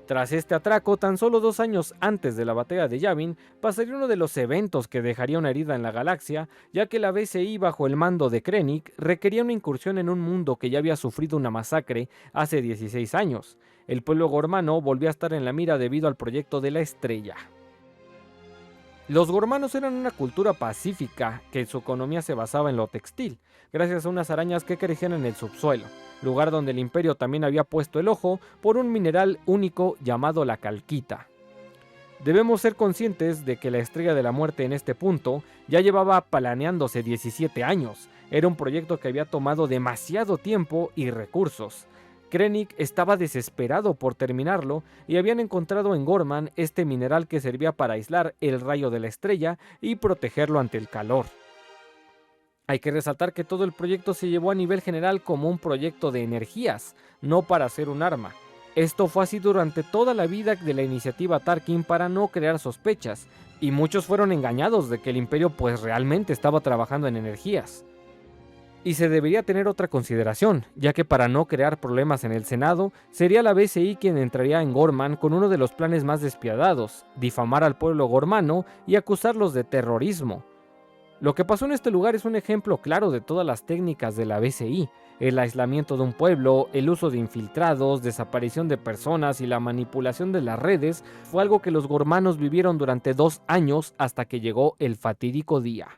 Tras este atraco, tan solo 2 años antes de la batalla de Yavin, pasaría uno de los eventos que dejaría una herida en la galaxia, ya que la BCI bajo el mando de Krennic requería una incursión en un mundo que ya había sufrido una masacre hace 16 años. El pueblo gormano volvió a estar en la mira debido al proyecto de la Estrella. Los gormanos eran una cultura pacífica que su economía se basaba en lo textil, gracias a unas arañas que crecían en el subsuelo, lugar donde el imperio también había puesto el ojo por un mineral único llamado la calquita. Debemos ser conscientes de que la Estrella de la Muerte en este punto ya llevaba planeándose 17 años, era un proyecto que había tomado demasiado tiempo y recursos. Krennic estaba desesperado por terminarlo y habían encontrado en Gorman este mineral que servía para aislar el rayo de la estrella y protegerlo ante el calor. Hay que resaltar que todo el proyecto se llevó a nivel general como un proyecto de energías, no para hacer un arma. Esto fue así durante toda la vida de la iniciativa Tarkin para no crear sospechas, y muchos fueron engañados de que el imperio pues realmente estaba trabajando en energías. Y se debería tener otra consideración, ya que para no crear problemas en el Senado, sería la BCI quien entraría en Gorman con uno de los planes más despiadados, difamar al pueblo gormano y acusarlos de terrorismo. Lo que pasó en este lugar es un ejemplo claro de todas las técnicas de la BCI, el aislamiento de un pueblo, el uso de infiltrados, desaparición de personas y la manipulación de las redes fue algo que los gormanos vivieron durante 2 años hasta que llegó el fatídico día.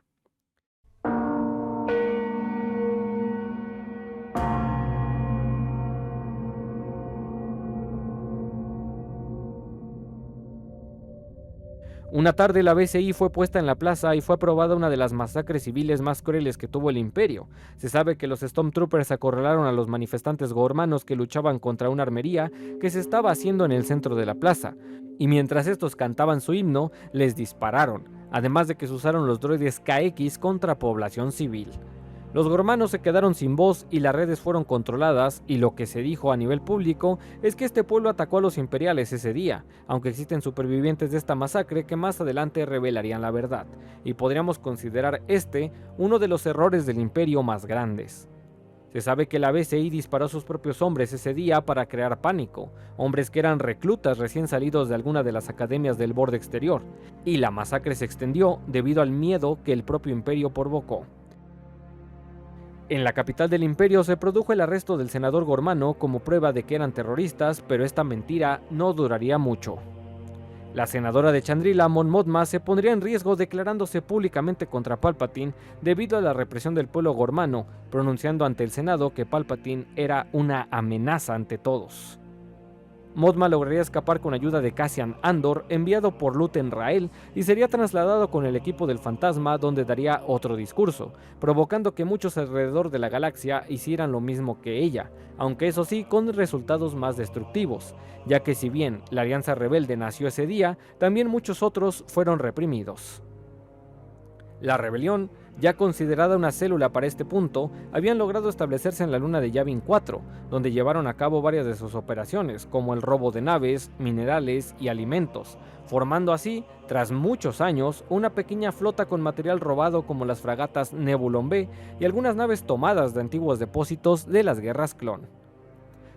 Una tarde la BCI fue puesta en la plaza y fue aprobada una de las masacres civiles más crueles que tuvo el imperio. Se sabe que los Stormtroopers acorralaron a los manifestantes gormanos que luchaban contra una armería que se estaba haciendo en el centro de la plaza, y mientras estos cantaban su himno, les dispararon, además de que se usaron los droides KX contra población civil. Los gormanos se quedaron sin voz y las redes fueron controladas, y lo que se dijo a nivel público es que este pueblo atacó a los imperiales ese día, aunque existen supervivientes de esta masacre que más adelante revelarían la verdad, y podríamos considerar este uno de los errores del imperio más grandes. Se sabe que la BCI disparó a sus propios hombres ese día para crear pánico, hombres que eran reclutas recién salidos de alguna de las academias del borde exterior, y la masacre se extendió debido al miedo que el propio imperio provocó. En la capital del imperio se produjo el arresto del senador gormano como prueba de que eran terroristas, pero esta mentira no duraría mucho. La senadora de Chandrila, Mon Mothma, se pondría en riesgo declarándose públicamente contra Palpatine debido a la represión del pueblo gormano, pronunciando ante el Senado que Palpatine era una amenaza ante todos. Mothma lograría escapar con ayuda de Cassian Andor, enviado por Luten Rael, y sería trasladado con el equipo del fantasma, donde daría otro discurso, provocando que muchos alrededor de la galaxia hicieran lo mismo que ella, aunque eso sí con resultados más destructivos, ya que si bien la Alianza Rebelde nació ese día, también muchos otros fueron reprimidos. La rebelión, ya considerada una célula para este punto, habían logrado establecerse en la luna de Yavin 4, donde llevaron a cabo varias de sus operaciones, como el robo de naves, minerales y alimentos, formando así, tras muchos años, una pequeña flota con material robado como las fragatas Nebulon B y algunas naves tomadas de antiguos depósitos de las guerras clon.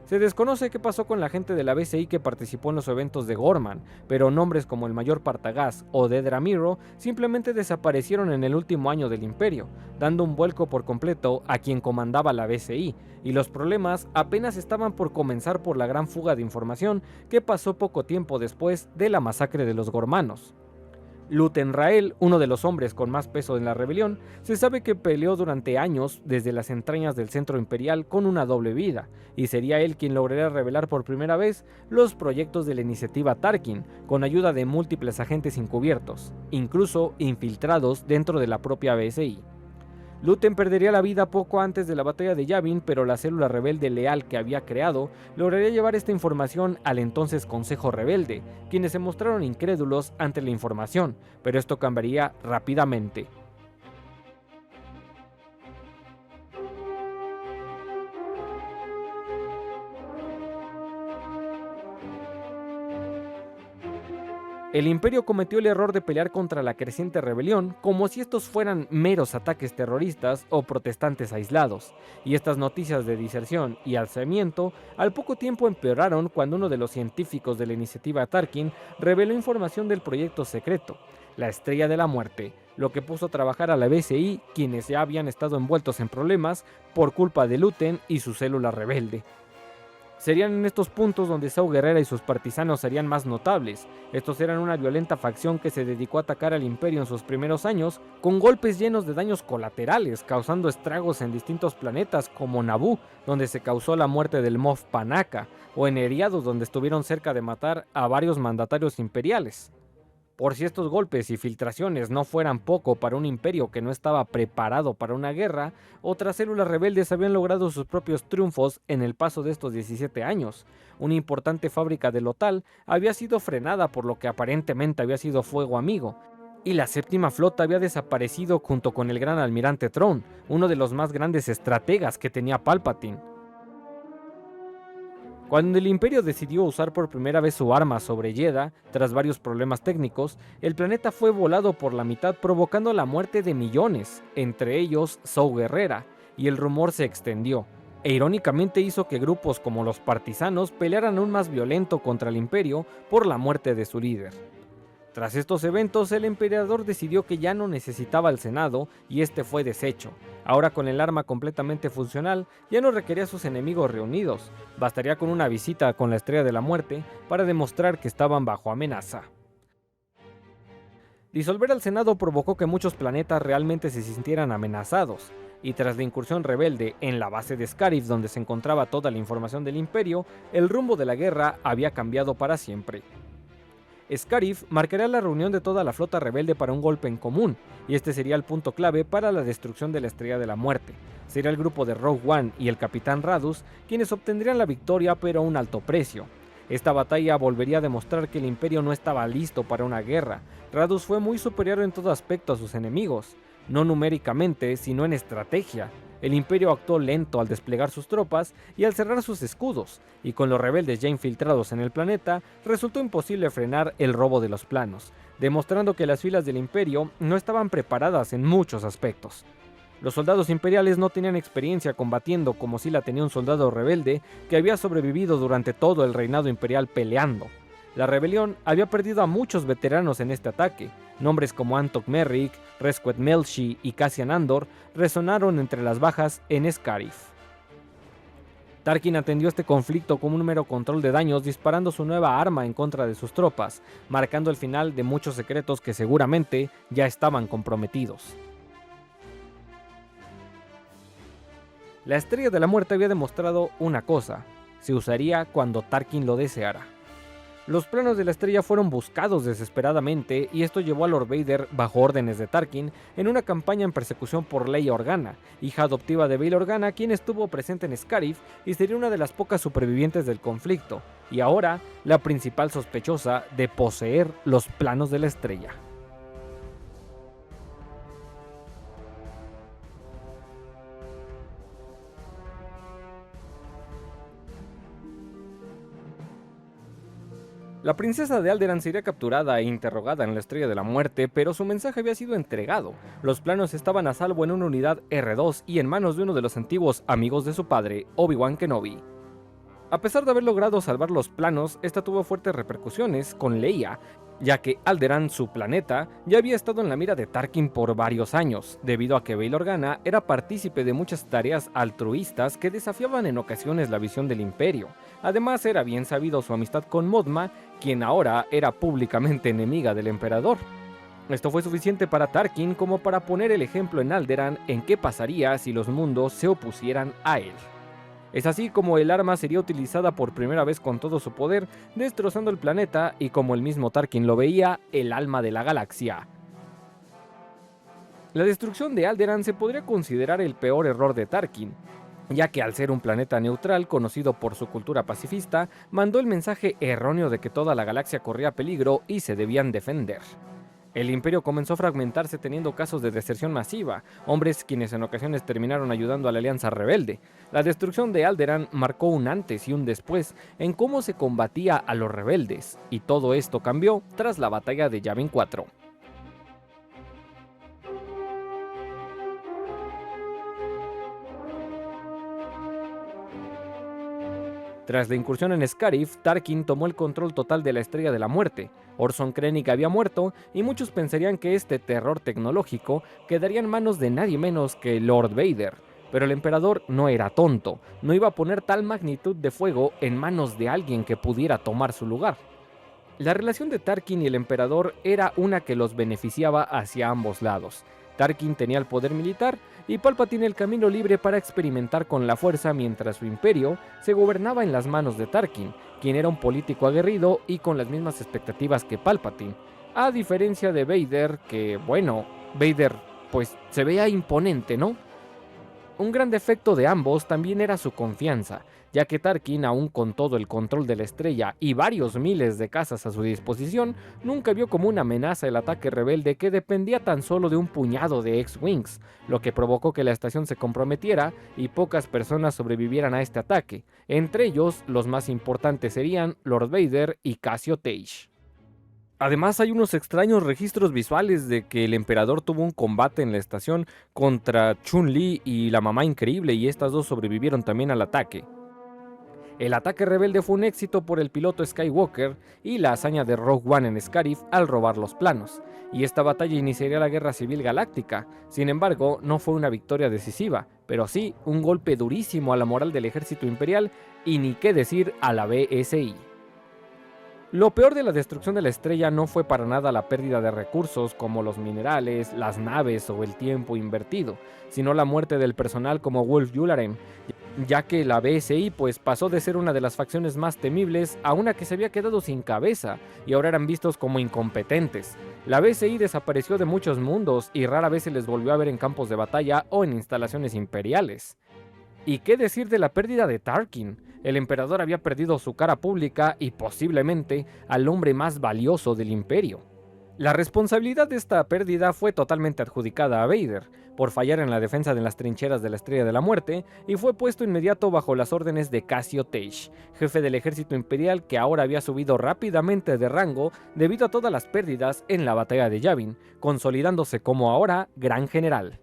Se desconoce qué pasó con la gente de la BCI que participó en los eventos de Gorman, pero nombres como el Mayor Partagás o Dedra Meero simplemente desaparecieron en el último año del Imperio, dando un vuelco por completo a quien comandaba la BCI, y los problemas apenas estaban por comenzar por la gran fuga de información que pasó poco tiempo después de la masacre de los gormanos. Luten Rael, uno de los hombres con más peso en la rebelión, se sabe que peleó durante años desde las entrañas del centro imperial con una doble vida, y sería él quien lograría revelar por primera vez los proyectos de la iniciativa Tarkin, con ayuda de múltiples agentes encubiertos, incluso infiltrados dentro de la propia BSI. Luten perdería la vida poco antes de la batalla de Yavin, pero la célula rebelde leal que había creado lograría llevar esta información al entonces Consejo Rebelde, quienes se mostraron incrédulos ante la información, pero esto cambiaría rápidamente. El Imperio cometió el error de pelear contra la creciente rebelión como si estos fueran meros ataques terroristas o protestantes aislados, y estas noticias de diserción y alzamiento al poco tiempo empeoraron cuando uno de los científicos de la iniciativa Tarkin reveló información del proyecto secreto, la Estrella de la Muerte, lo que puso a trabajar a la BCI, quienes ya habían estado envueltos en problemas por culpa de Luten y su célula rebelde. Serían en estos puntos donde Saw Gerrera y sus partisanos serían más notables. Estos eran una violenta facción que se dedicó a atacar al Imperio en sus primeros años, con golpes llenos de daños colaterales, causando estragos en distintos planetas como Naboo, donde se causó la muerte del Moff Panaka, o en Eriados, donde estuvieron cerca de matar a varios mandatarios imperiales. Por si estos golpes y filtraciones no fueran poco para un imperio que no estaba preparado para una guerra, otras células rebeldes habían logrado sus propios triunfos en el paso de estos 17 años. Una importante fábrica de Lothal había sido frenada por lo que aparentemente había sido fuego amigo, y la séptima flota había desaparecido junto con el gran almirante Thrawn, uno de los más grandes estrategas que tenía Palpatine. Cuando el Imperio decidió usar por primera vez su arma sobre Jedha, tras varios problemas técnicos, el planeta fue volado por la mitad provocando la muerte de millones, entre ellos Saw Gerrera, y el rumor se extendió, e irónicamente hizo que grupos como los partisanos pelearan aún más violento contra el Imperio por la muerte de su líder. Tras estos eventos, el emperador decidió que ya no necesitaba al Senado y este fue deshecho. Ahora con el arma completamente funcional, ya no requería a sus enemigos reunidos, bastaría con una visita con la Estrella de la Muerte para demostrar que estaban bajo amenaza. Disolver al Senado provocó que muchos planetas realmente se sintieran amenazados, y tras la incursión rebelde en la base de Scarif donde se encontraba toda la información del Imperio, el rumbo de la guerra había cambiado para siempre. Scarif marcaría la reunión de toda la flota rebelde para un golpe en común, y este sería el punto clave para la destrucción de la Estrella de la Muerte. Sería el grupo de Rogue One y el Capitán Radus quienes obtendrían la victoria pero a un alto precio. Esta batalla volvería a demostrar que el Imperio no estaba listo para una guerra. Radus fue muy superior en todo aspecto a sus enemigos, no numéricamente sino en estrategia. El Imperio actuó lento al desplegar sus tropas y al cerrar sus escudos, y con los rebeldes ya infiltrados en el planeta, resultó imposible frenar el robo de los planos, demostrando que las filas del Imperio no estaban preparadas en muchos aspectos. Los soldados imperiales no tenían experiencia combatiendo como si la tenía un soldado rebelde que había sobrevivido durante todo el reinado imperial peleando. La rebelión había perdido a muchos veteranos en este ataque. Nombres como Antok Merrick, Resquet Melshi y Cassian Andor resonaron entre las bajas en Scarif. Tarkin atendió este conflicto con un mero control de daños disparando su nueva arma en contra de sus tropas, marcando el final de muchos secretos que seguramente ya estaban comprometidos. La Estrella de la Muerte había demostrado una cosa: se usaría cuando Tarkin lo deseara. Los planos de la estrella fueron buscados desesperadamente y esto llevó a Lord Vader, bajo órdenes de Tarkin, en una campaña en persecución por Leia Organa, hija adoptiva de Bail Organa, quien estuvo presente en Scarif y sería una de las pocas supervivientes del conflicto, y ahora la principal sospechosa de poseer los planos de la estrella. La princesa de Alderaan sería capturada e interrogada en la Estrella de la Muerte, pero su mensaje había sido entregado. Los planos estaban a salvo en una unidad R2 y en manos de uno de los antiguos amigos de su padre, Obi-Wan Kenobi. A pesar de haber logrado salvar los planos, esta tuvo fuertes repercusiones con Leia, ya que Alderaan, su planeta, ya había estado en la mira de Tarkin por varios años, debido a que Bail Organa era partícipe de muchas tareas altruistas que desafiaban en ocasiones la visión del Imperio. Además, era bien sabido su amistad con Modma, quien ahora era públicamente enemiga del emperador. Esto fue suficiente para Tarkin como para poner el ejemplo en Alderaan en qué pasaría si los mundos se opusieran a él. Es así como el arma sería utilizada por primera vez con todo su poder, destrozando el planeta y, como el mismo Tarkin lo veía, el alma de la galaxia. La destrucción de Alderaan se podría considerar el peor error de Tarkin, ya que al ser un planeta neutral conocido por su cultura pacifista, mandó el mensaje erróneo de que toda la galaxia corría peligro y se debían defender. El imperio comenzó a fragmentarse teniendo casos de deserción masiva, hombres quienes en ocasiones terminaron ayudando a la alianza rebelde. La destrucción de Alderaan marcó un antes y un después en cómo se combatía a los rebeldes, y todo esto cambió tras la batalla de Yavin 4. Tras la incursión en Scarif, Tarkin tomó el control total de la Estrella de la Muerte. Orson Krennic había muerto y muchos pensarían que este terror tecnológico quedaría en manos de nadie menos que Lord Vader. Pero el emperador no era tonto, no iba a poner tal magnitud de fuego en manos de alguien que pudiera tomar su lugar. La relación de Tarkin y el emperador era una que los beneficiaba hacia ambos lados. Tarkin tenía el poder militar y Palpatine el camino libre para experimentar con la fuerza mientras su imperio se gobernaba en las manos de Tarkin, quien era un político aguerrido y con las mismas expectativas que Palpatine, a diferencia de Vader, que bueno, Vader pues se veía imponente, ¿no? Un gran defecto de ambos también era su confianza, ya que Tarkin, aún con todo el control de la estrella y varios miles de cazas a su disposición, nunca vio como una amenaza el ataque rebelde que dependía tan solo de un puñado de X-Wings, lo que provocó que la estación se comprometiera y pocas personas sobrevivieran a este ataque. Entre ellos, los más importantes serían Lord Vader y Cassio Teish. Además, hay unos extraños registros visuales de que el emperador tuvo un combate en la estación contra Chun-Li y la Mamá Increíble, y estas dos sobrevivieron también al ataque. El ataque rebelde fue un éxito por el piloto Skywalker y la hazaña de Rogue One en Scarif al robar los planos, y esta batalla iniciaría la Guerra Civil Galáctica. Sin embargo, no fue una victoria decisiva, pero sí un golpe durísimo a la moral del ejército imperial y ni qué decir a la BSI. Lo peor de la destrucción de la estrella no fue para nada la pérdida de recursos como los minerales, las naves o el tiempo invertido, sino la muerte del personal como Wolf Yularen, ya que la BSI pues pasó de ser una de las facciones más temibles a una que se había quedado sin cabeza y ahora eran vistos como incompetentes. La BSI desapareció de muchos mundos y rara vez se les volvió a ver en campos de batalla o en instalaciones imperiales. ¿Y qué decir de la pérdida de Tarkin? El emperador había perdido su cara pública y posiblemente al hombre más valioso del imperio. La responsabilidad de esta pérdida fue totalmente adjudicada a Vader, por fallar en la defensa de las trincheras de la Estrella de la Muerte, y fue puesto inmediato bajo las órdenes de Cassio Teish, jefe del ejército imperial que ahora había subido rápidamente de rango debido a todas las pérdidas en la batalla de Yavin, consolidándose como ahora Gran General.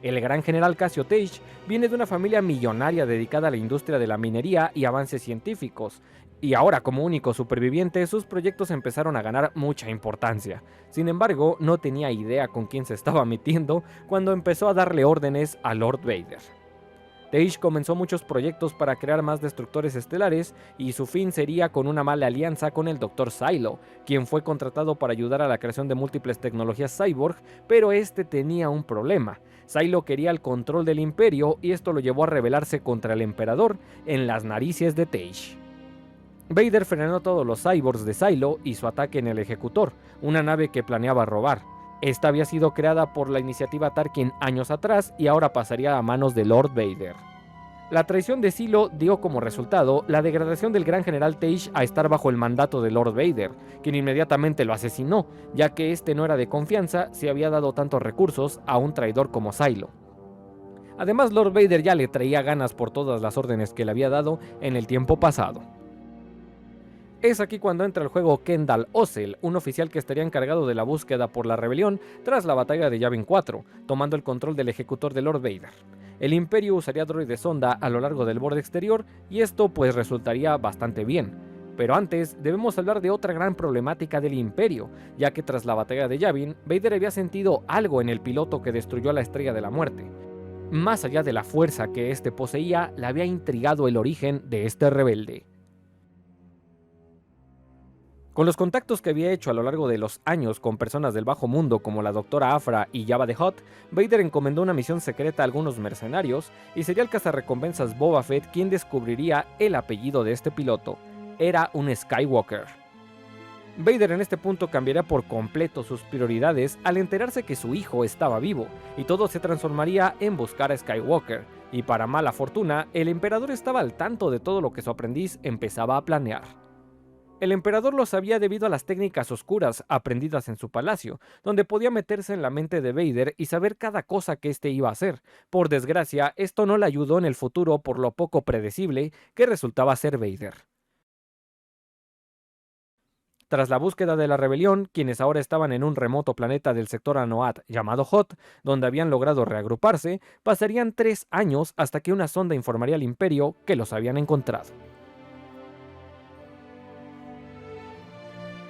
El gran general Cassio Teish viene de una familia millonaria dedicada a la industria de la minería y avances científicos, y ahora como único superviviente sus proyectos empezaron a ganar mucha importancia. Sin embargo, no tenía idea con quién se estaba metiendo cuando empezó a darle órdenes a Lord Vader. Tage comenzó muchos proyectos para crear más destructores estelares y su fin sería con una mala alianza con el Dr. Silo, quien fue contratado para ayudar a la creación de múltiples tecnologías cyborg, pero este tenía un problema. Silo quería el control del Imperio y esto lo llevó a rebelarse contra el Emperador en las narices de Tage. Vader frenó todos los cyborgs de Silo y su ataque en el Ejecutor, una nave que planeaba robar. Esta había sido creada por la iniciativa Tarkin años atrás y ahora pasaría a manos de Lord Vader. La traición de Silo dio como resultado la degradación del gran general Tage a estar bajo el mandato de Lord Vader, quien inmediatamente lo asesinó, ya que este no era de confianza si había dado tantos recursos a un traidor como Silo. Además, Lord Vader ya le traía ganas por todas las órdenes que le había dado en el tiempo pasado. Es aquí cuando entra el juego Kendall Ossel, un oficial que estaría encargado de la búsqueda por la rebelión tras la batalla de Yavin 4, tomando el control del ejecutor de Lord Vader. El Imperio usaría droides sonda a lo largo del borde exterior y esto pues resultaría bastante bien. Pero antes debemos hablar de otra gran problemática del Imperio, ya que tras la batalla de Yavin, Vader había sentido algo en el piloto que destruyó a la Estrella de la Muerte. Más allá de la fuerza que éste poseía, le había intrigado el origen de este rebelde. Con los contactos que había hecho a lo largo de los años con personas del bajo mundo como la Dra. Aphra y Jabba the Hutt, Vader encomendó una misión secreta a algunos mercenarios y sería el cazarrecompensas Boba Fett quien descubriría el apellido de este piloto. Era un Skywalker. Vader en este punto cambiaría por completo sus prioridades al enterarse que su hijo estaba vivo, y todo se transformaría en buscar a Skywalker, y para mala fortuna, el emperador estaba al tanto de todo lo que su aprendiz empezaba a planear. El emperador lo sabía debido a las técnicas oscuras aprendidas en su palacio, donde podía meterse en la mente de Vader y saber cada cosa que éste iba a hacer. Por desgracia, esto no le ayudó en el futuro por lo poco predecible que resultaba ser Vader. Tras la búsqueda de la rebelión, quienes ahora estaban en un remoto planeta del sector Anoat llamado Hot, donde habían logrado reagruparse, pasarían 3 años hasta que una sonda informaría al Imperio que los habían encontrado.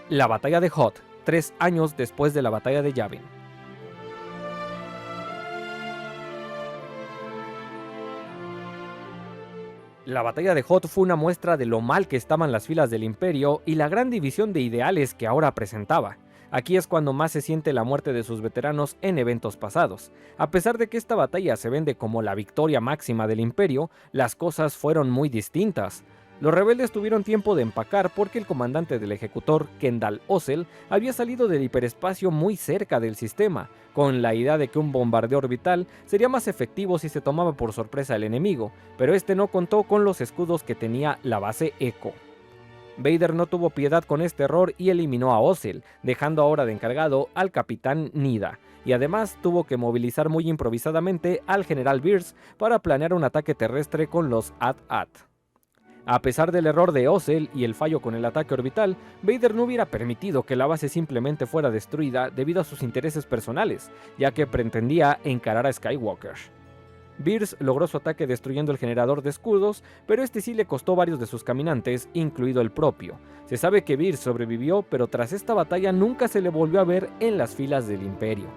La batalla de Hoth, 3 años después de la batalla de Yavin. La batalla de Hoth fue una muestra de lo mal que estaban las filas del Imperio y la gran división de ideales que ahora presentaba. Aquí es cuando más se siente la muerte de sus veteranos en eventos pasados. A pesar de que esta batalla se vende como la victoria máxima del Imperio, las cosas fueron muy distintas. Los rebeldes tuvieron tiempo de empacar porque el comandante del ejecutor, Kendall Ossel, había salido del hiperespacio muy cerca del sistema, con la idea de que un bombardeo orbital sería más efectivo si se tomaba por sorpresa al enemigo, pero este no contó con los escudos que tenía la base Echo. Vader no tuvo piedad con este error y eliminó a Ossel, dejando ahora de encargado al capitán Nida, y además tuvo que movilizar muy improvisadamente al general Byrz para planear un ataque terrestre con los AT-AT. A pesar del error de Ossel y el fallo con el ataque orbital, Vader no hubiera permitido que la base simplemente fuera destruida debido a sus intereses personales, ya que pretendía encarar a Skywalker. Byrz logró su ataque destruyendo el generador de escudos, pero este sí le costó varios de sus caminantes, incluido el propio. Se sabe que Byrz sobrevivió, pero tras esta batalla nunca se le volvió a ver en las filas del Imperio.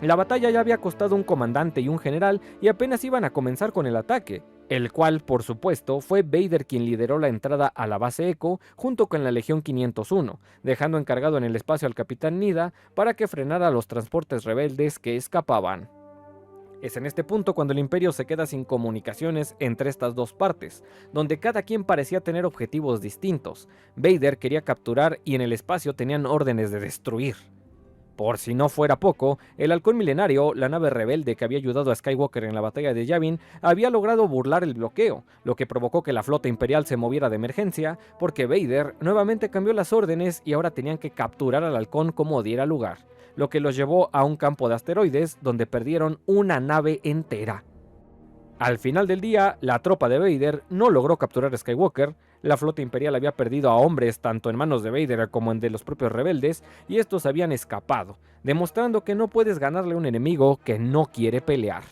La batalla ya había costado un comandante y un general y apenas iban a comenzar con el ataque, el cual, por supuesto, fue Vader quien lideró la entrada a la base Echo junto con la Legión 501, dejando encargado en el espacio al capitán Nida para que frenara los transportes rebeldes que escapaban. Es en este punto cuando el Imperio se queda sin comunicaciones entre estas dos partes, donde cada quien parecía tener objetivos distintos. Vader quería capturar y en el espacio tenían órdenes de destruir. Por si no fuera poco, el Halcón Milenario, la nave rebelde que había ayudado a Skywalker en la batalla de Yavin, había logrado burlar el bloqueo, lo que provocó que la flota imperial se moviera de emergencia, porque Vader nuevamente cambió las órdenes y ahora tenían que capturar al Halcón como diera lugar, lo que los llevó a un campo de asteroides donde perdieron una nave entera. Al final del día, la tropa de Vader no logró capturar a Skywalker, la flota imperial había perdido a hombres tanto en manos de Vader como en de los propios rebeldes, y estos habían escapado, demostrando que no puedes ganarle a un enemigo que no quiere pelear.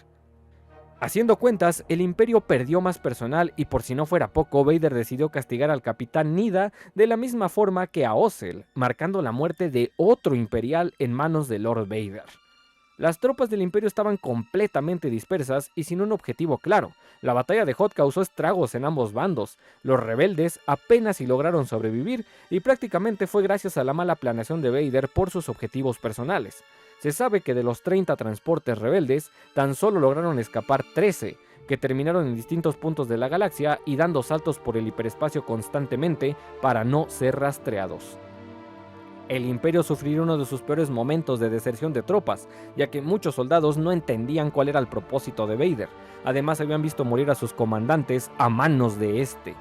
Haciendo cuentas, el Imperio perdió más personal y por si no fuera poco, Vader decidió castigar al capitán Nida de la misma forma que a Ossel, marcando la muerte de otro imperial en manos de Lord Vader. Las tropas del Imperio estaban completamente dispersas y sin un objetivo claro. La batalla de Hoth causó estragos en ambos bandos. Los rebeldes apenas si lograron sobrevivir y prácticamente fue gracias a la mala planeación de Vader por sus objetivos personales. Se sabe que de los 30 transportes rebeldes, tan solo lograron escapar 13, que terminaron en distintos puntos de la galaxia y dando saltos por el hiperespacio constantemente para no ser rastreados. El Imperio sufriría uno de sus peores momentos de deserción de tropas, ya que muchos soldados no entendían cuál era el propósito de Vader. Además, habían visto morir a sus comandantes a manos de este.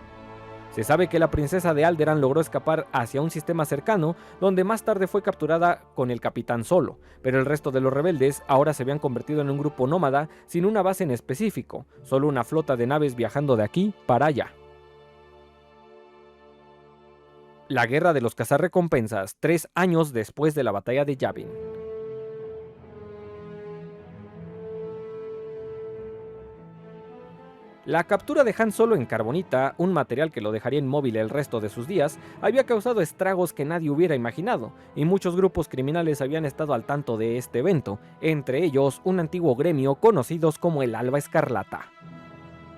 Se sabe que la princesa de Alderaan logró escapar hacia un sistema cercano, donde más tarde fue capturada con el capitán solo, pero el resto de los rebeldes ahora se habían convertido en un grupo nómada sin una base en específico, solo una flota de naves viajando de aquí para allá. La Guerra de los Cazarrecompensas, 3 años después de la batalla de Yavin. La captura de Han Solo en carbonita, un material que lo dejaría inmóvil el resto de sus días, había causado estragos que nadie hubiera imaginado, y muchos grupos criminales habían estado al tanto de este evento, entre ellos un antiguo gremio conocidos como el Alba Escarlata.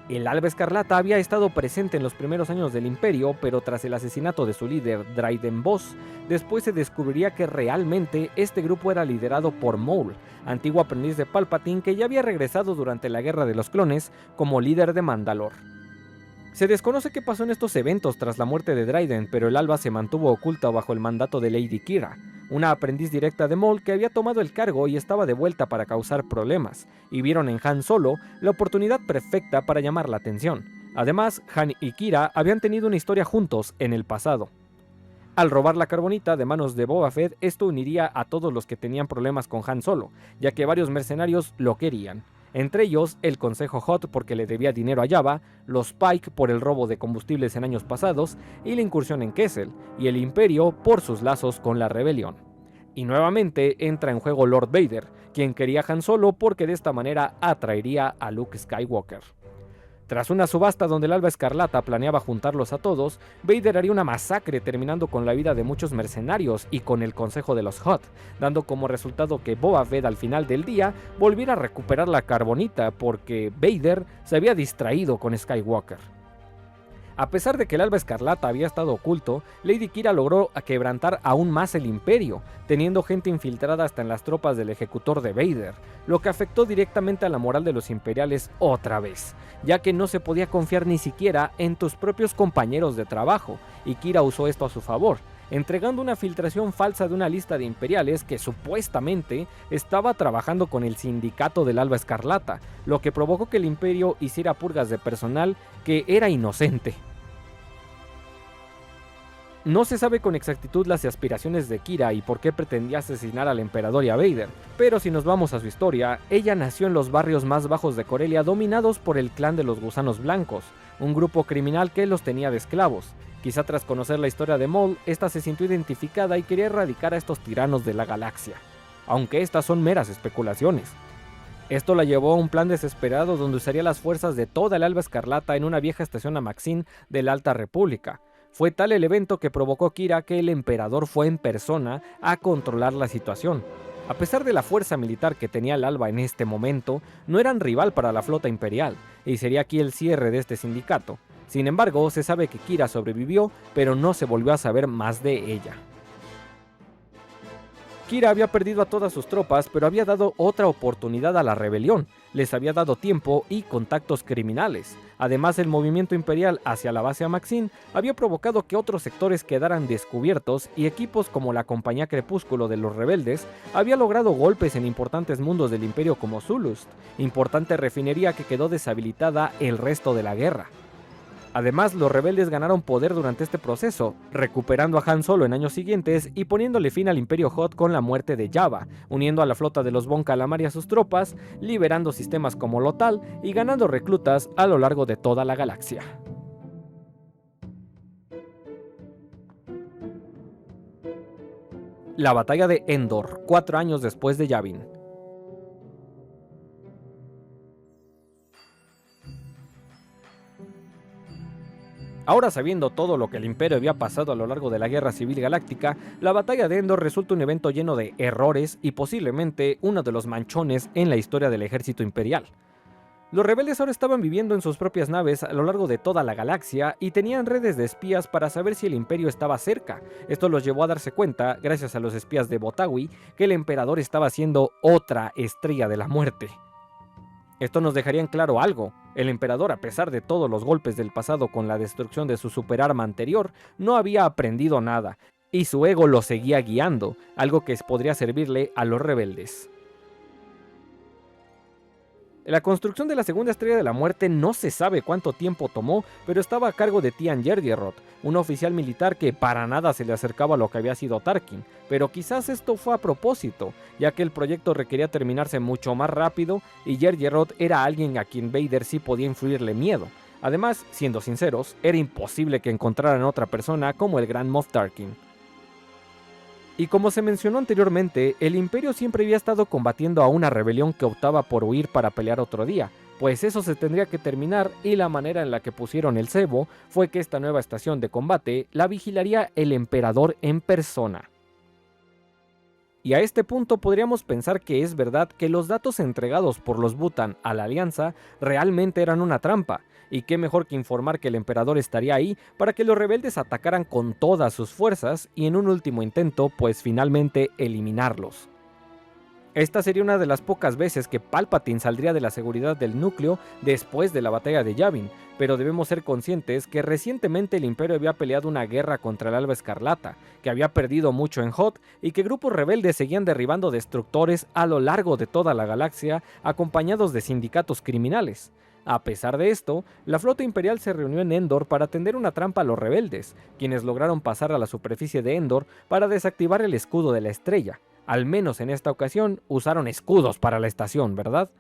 El Alba Escarlata había estado presente en los primeros años del Imperio, pero tras el asesinato de su líder, Dryden Voss, después se descubriría que realmente este grupo era liderado por Maul, antiguo aprendiz de Palpatine que ya había regresado durante la Guerra de los Clones como líder de Mandalor. Se desconoce qué pasó en estos eventos tras la muerte de Dryden, pero el Alba se mantuvo oculta bajo el mandato de Lady Qi'ra, una aprendiz directa de Maul que había tomado el cargo y estaba de vuelta para causar problemas, y vieron en Han Solo la oportunidad perfecta para llamar la atención. Además, Han y Qi'ra habían tenido una historia juntos en el pasado. Al robar la carbonita de manos de Boba Fett, esto uniría a todos los que tenían problemas con Han Solo, ya que varios mercenarios lo querían. Entre ellos, el Consejo Hoth porque le debía dinero a Jabba, los Pike por el robo de combustibles en años pasados y la incursión en Kessel, y el Imperio por sus lazos con la rebelión. Y nuevamente entra en juego Lord Vader, quien quería a Han Solo porque de esta manera atraería a Luke Skywalker. Tras una subasta donde el Alba Escarlata planeaba juntarlos a todos, Vader haría una masacre terminando con la vida de muchos mercenarios y con el consejo de los Hoth, dando como resultado que Boba Fett al final del día volviera a recuperar la carbonita porque Vader se había distraído con Skywalker. A pesar de que el Alba Escarlata había estado oculto, Lady Qi'ra logró quebrantar aún más el Imperio, teniendo gente infiltrada hasta en las tropas del ejecutor de Vader, lo que afectó directamente a la moral de los imperiales otra vez, ya que no se podía confiar ni siquiera en tus propios compañeros de trabajo, y Qi'ra usó esto a su favor, entregando una filtración falsa de una lista de imperiales que supuestamente estaba trabajando con el sindicato del Alba Escarlata, lo que provocó que el Imperio hiciera purgas de personal que era inocente. No se sabe con exactitud las aspiraciones de Qi'ra y por qué pretendía asesinar al emperador y a Vader, pero si nos vamos a su historia, ella nació en los barrios más bajos de Corellia dominados por el clan de los Gusanos Blancos, un grupo criminal que los tenía de esclavos. Quizá tras conocer la historia de Maul, esta se sintió identificada y quería erradicar a estos tiranos de la galaxia, aunque estas son meras especulaciones. Esto la llevó a un plan desesperado donde usaría las fuerzas de toda el Alba Escarlata en una vieja estación Amaxin de la Alta República. Fue tal el evento que provocó Qi'ra que el emperador fue en persona a controlar la situación. A pesar de la fuerza militar que tenía el Alba en este momento, no eran rival para la flota imperial, y sería aquí el cierre de este sindicato. Sin embargo, se sabe que Qi'ra sobrevivió, pero no se volvió a saber más de ella. Qi'ra había perdido a todas sus tropas, pero había dado otra oportunidad a la rebelión. Les había dado tiempo y contactos criminales. Además, el movimiento imperial hacia la base Amaxin había provocado que otros sectores quedaran descubiertos y equipos como la Compañía Crepúsculo de los Rebeldes había logrado golpes en importantes mundos del Imperio como Zulust, importante refinería que quedó deshabilitada el resto de la guerra. Además, los rebeldes ganaron poder durante este proceso, recuperando a Han Solo en años siguientes y poniéndole fin al Imperio Hoth con la muerte de Jabba, uniendo a la flota de los Bon Calamari a sus tropas, liberando sistemas como Lothal y ganando reclutas a lo largo de toda la galaxia. La batalla de Endor, 4 años después de Yavin. Ahora, sabiendo todo lo que el Imperio había pasado a lo largo de la Guerra Civil Galáctica, la batalla de Endor resulta un evento lleno de errores y posiblemente uno de los manchones en la historia del ejército imperial. Los rebeldes ahora estaban viviendo en sus propias naves a lo largo de toda la galaxia y tenían redes de espías para saber si el Imperio estaba cerca. Esto los llevó a darse cuenta, gracias a los espías de Botawi, que el Emperador estaba siendo otra estrella de la muerte. Esto nos dejaría en claro algo: el Emperador, a pesar de todos los golpes del pasado con la destrucción de su superarma anterior, no había aprendido nada, y su ego lo seguía guiando, algo que podría servirle a los rebeldes. La construcción de la segunda estrella de la muerte no se sabe cuánto tiempo tomó, pero estaba a cargo de Tian Yergerot, un oficial militar que para nada se le acercaba a lo que había sido Tarkin, pero quizás esto fue a propósito, ya que el proyecto requería terminarse mucho más rápido y Yergerot era alguien a quien Vader sí podía influirle miedo. Además, siendo sinceros, era imposible que encontraran otra persona como el Gran Moff Tarkin. Y como se mencionó anteriormente, el Imperio siempre había estado combatiendo a una rebelión que optaba por huir para pelear otro día, pues eso se tendría que terminar, y la manera en la que pusieron el cebo fue que esta nueva estación de combate la vigilaría el Emperador en persona. Y a este punto podríamos pensar que es verdad que los datos entregados por los Butan a la Alianza realmente eran una trampa, y qué mejor que informar que el Emperador estaría ahí para que los rebeldes atacaran con todas sus fuerzas y en un último intento pues finalmente eliminarlos. Esta sería una de las pocas veces que Palpatine saldría de la seguridad del núcleo después de la batalla de Yavin, pero debemos ser conscientes que recientemente el Imperio había peleado una guerra contra el Alba Escarlata, que había perdido mucho en Hoth y que grupos rebeldes seguían derribando destructores a lo largo de toda la galaxia acompañados de sindicatos criminales. A pesar de esto, la flota imperial se reunió en Endor para tender una trampa a los rebeldes, quienes lograron pasar a la superficie de Endor para desactivar el escudo de la estrella. Al menos en esta ocasión usaron escudos para la estación, ¿verdad?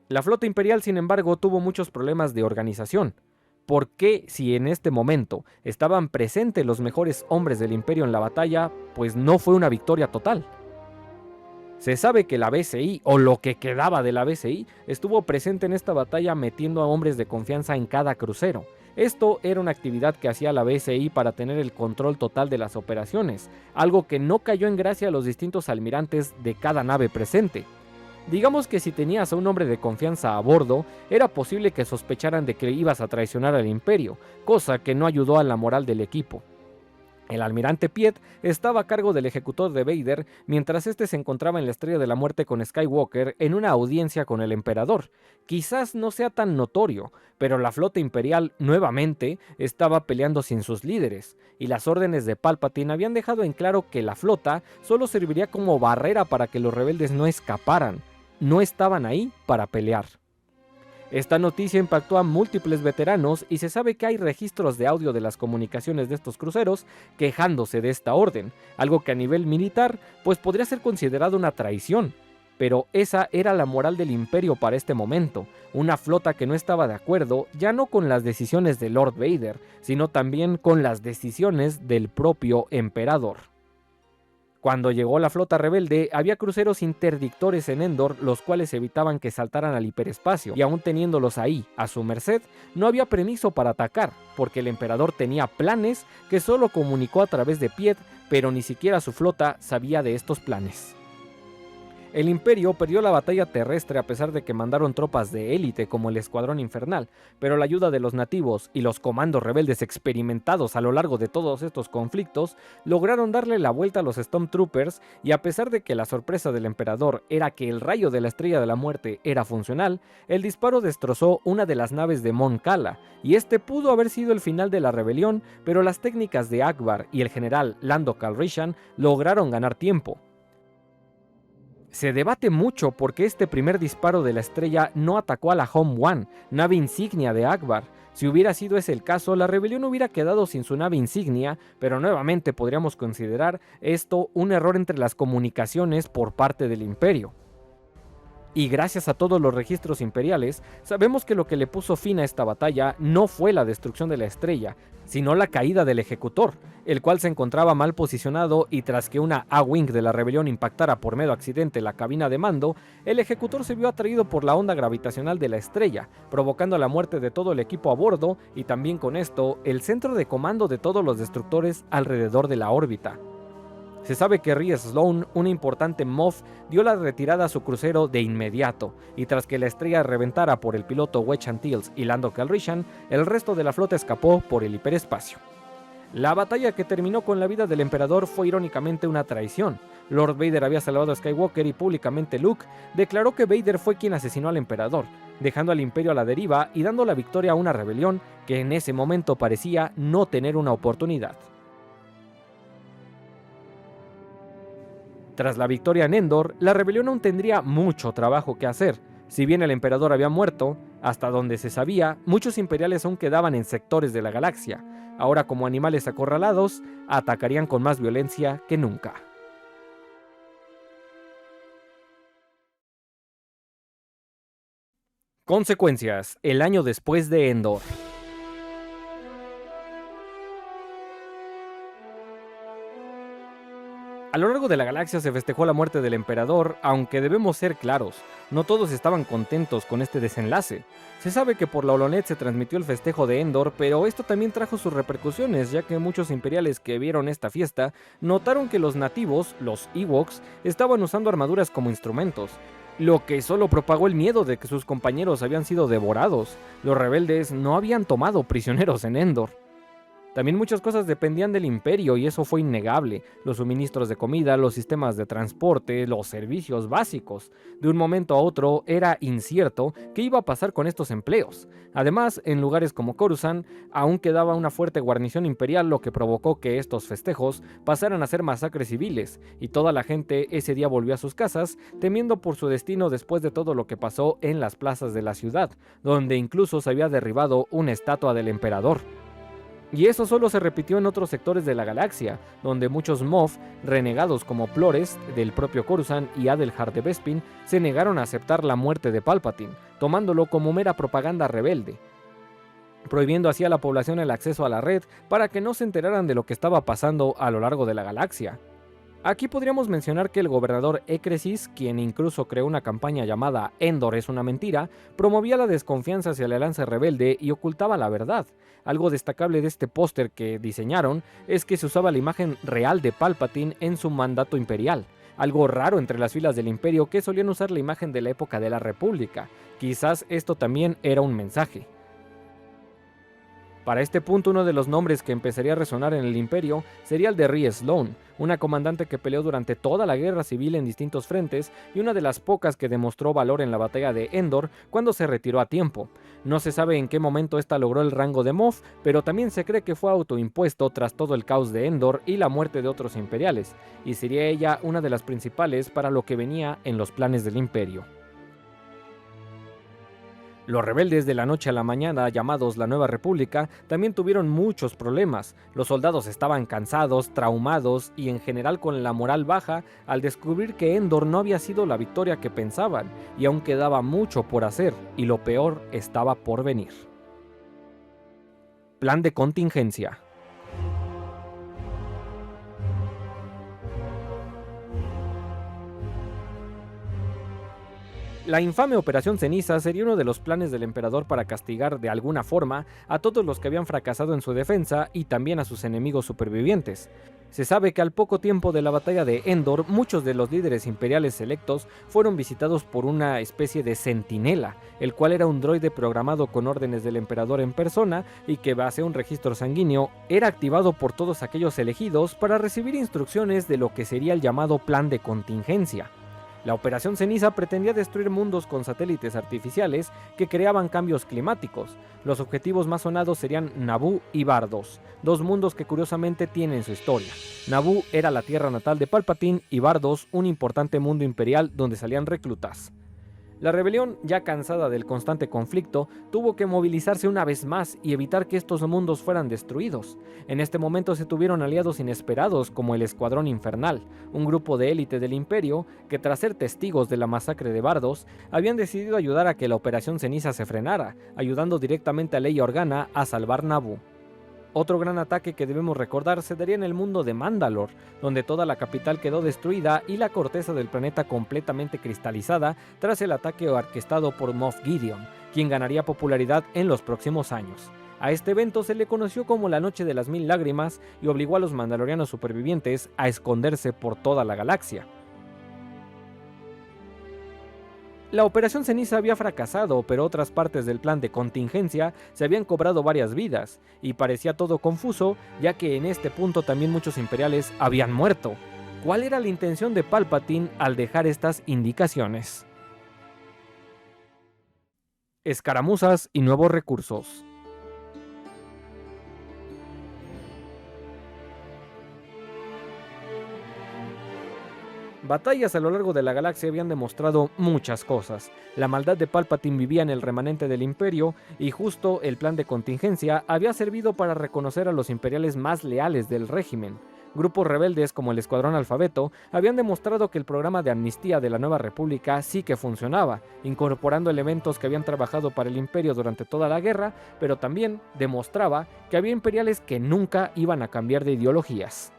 La flota imperial, sin embargo, tuvo muchos problemas de organización. ¿Por qué, si en este momento estaban presentes los mejores hombres del Imperio en la batalla, pues no fue una victoria total? Se sabe que la BCI, o lo que quedaba de la BCI, estuvo presente en esta batalla metiendo a hombres de confianza en cada crucero. Esto era una actividad que hacía la BCI para tener el control total de las operaciones, algo que no cayó en gracia a los distintos almirantes de cada nave presente. Digamos que si tenías a un hombre de confianza a bordo, era posible que sospecharan de que ibas a traicionar al Imperio, cosa que no ayudó a la moral del equipo. El almirante Piet estaba a cargo del ejecutor de Vader, mientras este se encontraba en la Estrella de la Muerte con Skywalker en una audiencia con el emperador. Quizás no sea tan notorio, pero la flota imperial nuevamente estaba peleando sin sus líderes, y las órdenes de Palpatine habían dejado en claro que la flota solo serviría como barrera para que los rebeldes no escaparan. No estaban ahí para pelear. Esta noticia impactó a múltiples veteranos y se sabe que hay registros de audio de las comunicaciones de estos cruceros quejándose de esta orden, algo que a nivel militar pues podría ser considerado una traición. Pero esa era la moral del Imperio para este momento, una flota que no estaba de acuerdo ya no con las decisiones de Lord Vader, sino también con las decisiones del propio emperador. Cuando llegó la flota rebelde, había cruceros interdictores en Endor, los cuales evitaban que saltaran al hiperespacio, y aún teniéndolos ahí, a su merced, no había permiso para atacar, porque el emperador tenía planes que solo comunicó a través de Piet, pero ni siquiera su flota sabía de estos planes. El Imperio perdió la batalla terrestre a pesar de que mandaron tropas de élite como el Escuadrón Infernal, pero la ayuda de los nativos y los comandos rebeldes experimentados a lo largo de todos estos conflictos lograron darle la vuelta a los Stormtroopers, y a pesar de que la sorpresa del emperador era que el rayo de la Estrella de la Muerte era funcional, el disparo destrozó una de las naves de Mon Cala, y este pudo haber sido el final de la rebelión, pero las técnicas de Ackbar y el general Lando Calrissian lograron ganar tiempo. Se debate mucho porque este primer disparo de la estrella no atacó a la Home One, nave insignia de Ackbar. Si hubiera sido ese el caso, la rebelión hubiera quedado sin su nave insignia, pero nuevamente podríamos considerar esto un error entre las comunicaciones por parte del Imperio. Y gracias a todos los registros imperiales, sabemos que lo que le puso fin a esta batalla no fue la destrucción de la estrella, sino la caída del ejecutor, el cual se encontraba mal posicionado y tras que una A-Wing de la rebelión impactara por mero accidente la cabina de mando, el ejecutor se vio atraído por la onda gravitacional de la estrella, provocando la muerte de todo el equipo a bordo y también con esto el centro de comando de todos los destructores alrededor de la órbita. Se sabe que Rhys Sloane, un importante MOF, dio la retirada a su crucero de inmediato, y tras que la estrella reventara por el piloto Wedge Antilles y Lando Calrissian, el resto de la flota escapó por el hiperespacio. La batalla que terminó con la vida del emperador fue irónicamente una traición. Lord Vader había salvado a Skywalker y públicamente Luke declaró que Vader fue quien asesinó al emperador, dejando al imperio a la deriva y dando la victoria a una rebelión que en ese momento parecía no tener una oportunidad. Tras la victoria en Endor, la rebelión aún tendría mucho trabajo que hacer. Si bien el emperador había muerto, hasta donde se sabía, muchos imperiales aún quedaban en sectores de la galaxia. Ahora, como animales acorralados, atacarían con más violencia que nunca. Consecuencias, el año después de Endor. A lo largo de la galaxia se festejó la muerte del emperador, aunque debemos ser claros, no todos estaban contentos con este desenlace. Se sabe que por la Holonet se transmitió el festejo de Endor, pero esto también trajo sus repercusiones, ya que muchos imperiales que vieron esta fiesta notaron que los nativos, los Ewoks, estaban usando armaduras como instrumentos, lo que solo propagó el miedo de que sus compañeros habían sido devorados. Los rebeldes no habían tomado prisioneros en Endor. También muchas cosas dependían del imperio y eso fue innegable, los suministros de comida, los sistemas de transporte, los servicios básicos. De un momento a otro era incierto qué iba a pasar con estos empleos. Además, en lugares como Coruscant aún quedaba una fuerte guarnición imperial, lo que provocó que estos festejos pasaran a ser masacres civiles, y toda la gente ese día volvió a sus casas, temiendo por su destino después de todo lo que pasó en las plazas de la ciudad, donde incluso se había derribado una estatua del emperador. Y eso solo se repitió en otros sectores de la galaxia, donde muchos Moff, renegados como Plores, del propio Coruscant y Adelhard de Bespin, se negaron a aceptar la muerte de Palpatine, tomándolo como mera propaganda rebelde, prohibiendo así a la población el acceso a la red para que no se enteraran de lo que estaba pasando a lo largo de la galaxia. Aquí podríamos mencionar que el gobernador Ekresis, quien incluso creó una campaña llamada Endor es una mentira, promovía la desconfianza hacia la alianza rebelde y ocultaba la verdad. Algo destacable de este póster que diseñaron es que se usaba la imagen real de Palpatine en su mandato imperial, algo raro entre las filas del imperio que solían usar la imagen de la época de la República. Quizás esto también era un mensaje. Para este punto, uno de los nombres que empezaría a resonar en el imperio sería el de Rhys Sloane, una comandante que peleó durante toda la guerra civil en distintos frentes y una de las pocas que demostró valor en la batalla de Endor cuando se retiró a tiempo. No se sabe en qué momento esta logró el rango de Moff, pero también se cree que fue autoimpuesto tras todo el caos de Endor y la muerte de otros imperiales, y sería ella una de las principales para lo que venía en los planes del imperio. Los rebeldes de la noche a la mañana, llamados la Nueva República, también tuvieron muchos problemas. Los soldados estaban cansados, traumados y en general con la moral baja al descubrir que Endor no había sido la victoria que pensaban y aún quedaba mucho por hacer y lo peor estaba por venir. Plan de contingencia. La infame Operación Ceniza sería uno de los planes del emperador para castigar de alguna forma a todos los que habían fracasado en su defensa y también a sus enemigos supervivientes. Se sabe que al poco tiempo de la batalla de Endor, muchos de los líderes imperiales selectos fueron visitados por una especie de centinela, el cual era un droide programado con órdenes del emperador en persona y que, base a un registro sanguíneo, era activado por todos aquellos elegidos para recibir instrucciones de lo que sería el llamado plan de contingencia. La Operación Ceniza pretendía destruir mundos con satélites artificiales que creaban cambios climáticos. Los objetivos más sonados serían Naboo y Bardos, dos mundos que curiosamente tienen su historia. Naboo era la tierra natal de Palpatine y Bardos un importante mundo imperial donde salían reclutas. La rebelión, ya cansada del constante conflicto, tuvo que movilizarse una vez más y evitar que estos mundos fueran destruidos. En este momento se tuvieron aliados inesperados como el Escuadrón Infernal, un grupo de élite del Imperio que, tras ser testigos de la masacre de Bardos, habían decidido ayudar a que la Operación Ceniza se frenara, ayudando directamente a Leia Organa a salvar Naboo. Otro gran ataque que debemos recordar se daría en el mundo de Mandalore, donde toda la capital quedó destruida y la corteza del planeta completamente cristalizada tras el ataque orquestado por Moff Gideon, quien ganaría popularidad en los próximos años. A este evento se le conoció como la Noche de las Mil Lágrimas y obligó a los mandalorianos supervivientes a esconderse por toda la galaxia. La Operación Ceniza había fracasado, pero otras partes del plan de contingencia se habían cobrado varias vidas, y parecía todo confuso, ya que en este punto también muchos imperiales habían muerto. ¿Cuál era la intención de Palpatine al dejar estas indicaciones? Escaramuzas y nuevos recursos. Batallas a lo largo de la galaxia habían demostrado muchas cosas. La maldad de Palpatine vivía en el remanente del Imperio y justo el plan de contingencia había servido para reconocer a los imperiales más leales del régimen. Grupos rebeldes como el Escuadrón Alfabeto habían demostrado que el programa de amnistía de la Nueva República sí que funcionaba, incorporando elementos que habían trabajado para el Imperio durante toda la guerra, pero también demostraba que había imperiales que nunca iban a cambiar de ideologías.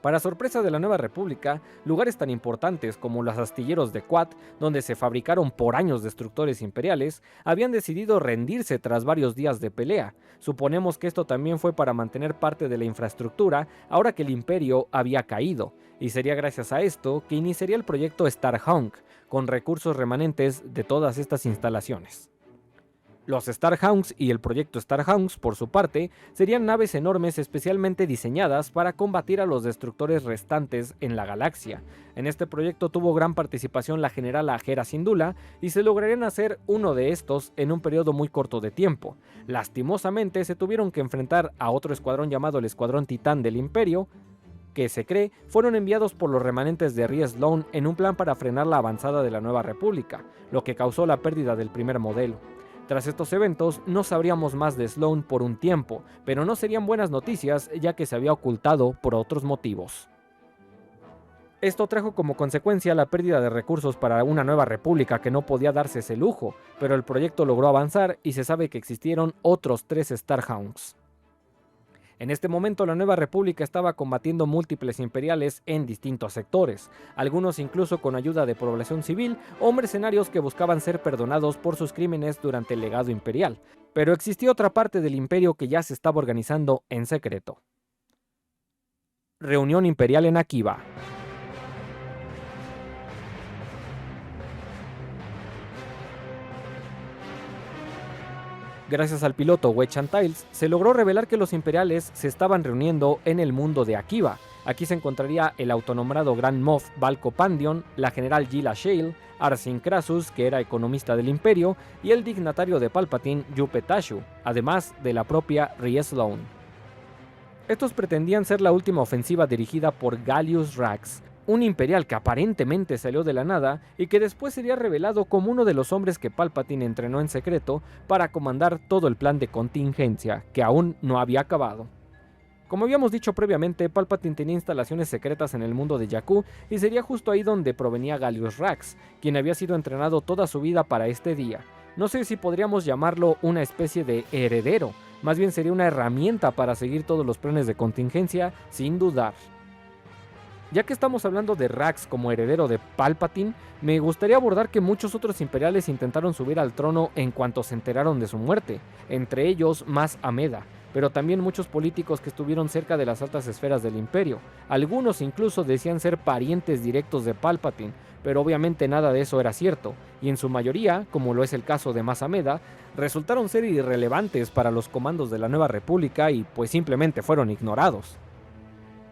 Para sorpresa de la Nueva República, lugares tan importantes como los astilleros de Kuat, donde se fabricaron por años destructores imperiales, habían decidido rendirse tras varios días de pelea. Suponemos que esto también fue para mantener parte de la infraestructura ahora que el Imperio había caído, y sería gracias a esto que iniciaría el proyecto Starhawk, con recursos remanentes de todas estas instalaciones. Los Starhawks y el proyecto Starhawks, por su parte, serían naves enormes especialmente diseñadas para combatir a los destructores restantes en la galaxia. En este proyecto tuvo gran participación la generala Hera Syndulla y se lograrían hacer uno de estos en un periodo muy corto de tiempo. Lastimosamente se tuvieron que enfrentar a otro escuadrón llamado el Escuadrón Titán del Imperio, que se cree fueron enviados por los remanentes de Rie Sloane en un plan para frenar la avanzada de la Nueva República, lo que causó la pérdida del primer modelo. Tras estos eventos, no sabríamos más de Sloane por un tiempo, pero no serían buenas noticias ya que se había ocultado por otros motivos. Esto trajo como consecuencia la pérdida de recursos para una nueva república que no podía darse ese lujo, pero el proyecto logró avanzar y se sabe que existieron otros 3 Starhawks. En este momento la Nueva República estaba combatiendo múltiples imperiales en distintos sectores, algunos incluso con ayuda de población civil o mercenarios que buscaban ser perdonados por sus crímenes durante el legado imperial, pero existía otra parte del imperio que ya se estaba organizando en secreto. Reunión imperial en Akiva. Gracias al piloto Wedge Antilles, se logró revelar que los imperiales se estaban reuniendo en el mundo de Akiva. Aquí se encontraría el autonombrado Gran Moff Valko Pandion, la general Gila Shale, Arsin Crassus, que era economista del imperio, y el dignatario de Palpatine, Yupe Tashu, además de la propia Rie Sloane. Estos pretendían ser la última ofensiva dirigida por Gallius Rax, un imperial que aparentemente salió de la nada y que después sería revelado como uno de los hombres que Palpatine entrenó en secreto para comandar todo el plan de contingencia, que aún no había acabado. Como habíamos dicho previamente, Palpatine tenía instalaciones secretas en el mundo de Jakku y sería justo ahí donde provenía Gallius Rax, quien había sido entrenado toda su vida para este día. No sé si podríamos llamarlo una especie de heredero, más bien sería una herramienta para seguir todos los planes de contingencia sin dudar. Ya que estamos hablando de Rax como heredero de Palpatine, me gustaría abordar que muchos otros imperiales intentaron subir al trono en cuanto se enteraron de su muerte, entre ellos Mas Amedda, pero también muchos políticos que estuvieron cerca de las altas esferas del imperio. Algunos incluso decían ser parientes directos de Palpatine, pero obviamente nada de eso era cierto, y en su mayoría, como lo es el caso de Mas Amedda, resultaron ser irrelevantes para los comandos de la Nueva República y pues simplemente fueron ignorados.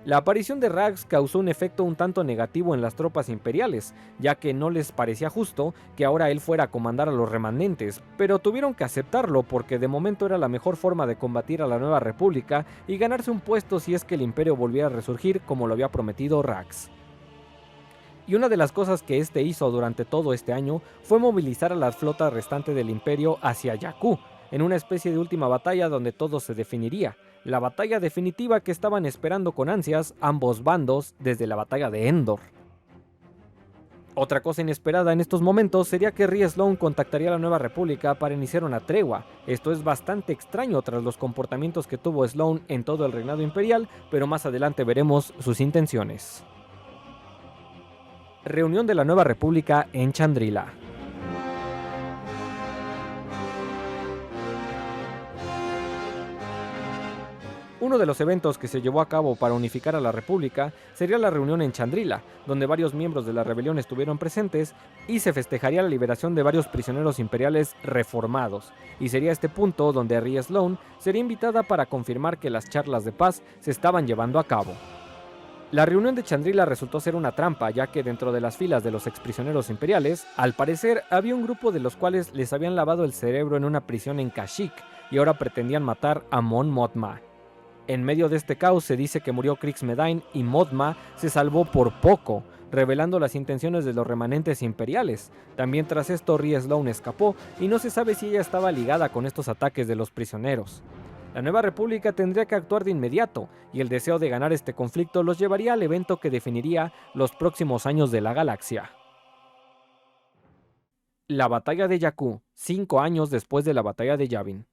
La aparición de Rax causó un efecto un tanto negativo en las tropas imperiales, ya que no les parecía justo que ahora él fuera a comandar a los remanentes, pero tuvieron que aceptarlo porque de momento era la mejor forma de combatir a la Nueva República y ganarse un puesto si es que el imperio volviera a resurgir como lo había prometido Rax. Y una de las cosas que este hizo durante todo este año fue movilizar a la flota restante del imperio hacia Jakku, en una especie de última batalla donde todo se definiría, la batalla definitiva que estaban esperando con ansias ambos bandos desde la batalla de Endor. Otra cosa inesperada en estos momentos sería que Rhys Sloane contactaría a la Nueva República para iniciar una tregua. Esto es bastante extraño tras los comportamientos que tuvo Sloane en todo el reinado imperial, pero más adelante veremos sus intenciones. Reunión de la Nueva República en Chandrila. Uno de los eventos que se llevó a cabo para unificar a la República sería la reunión en Chandrila, donde varios miembros de la rebelión estuvieron presentes y se festejaría la liberación de varios prisioneros imperiales reformados, y sería este punto donde Rhys Sloane sería invitada para confirmar que las charlas de paz se estaban llevando a cabo. La reunión de Chandrila resultó ser una trampa, ya que dentro de las filas de los exprisioneros imperiales, al parecer había un grupo de los cuales les habían lavado el cerebro en una prisión en Kashyyyk y ahora pretendían matar a Mon Mothma. En medio de este caos se dice que murió Crix Medain y Mothma se salvó por poco, revelando las intenciones de los remanentes imperiales. También tras esto Rhys Sloane escapó y no se sabe si ella estaba ligada con estos ataques de los prisioneros. La Nueva República tendría que actuar de inmediato, y el deseo de ganar este conflicto los llevaría al evento que definiría los próximos años de la galaxia. La batalla de Jakku, 5 años después de la batalla de Yavin.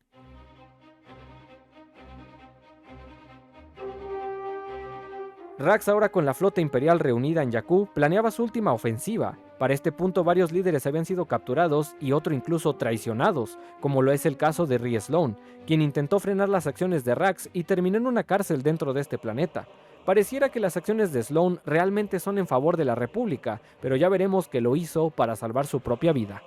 Rax, ahora con la flota imperial reunida en Jakku, planeaba su última ofensiva. Para este punto varios líderes habían sido capturados y otro incluso traicionados, como lo es el caso de Rhys Sloane, quien intentó frenar las acciones de Rax y terminó en una cárcel dentro de este planeta. Pareciera que las acciones de Sloane realmente son en favor de la República, pero ya veremos que lo hizo para salvar su propia vida.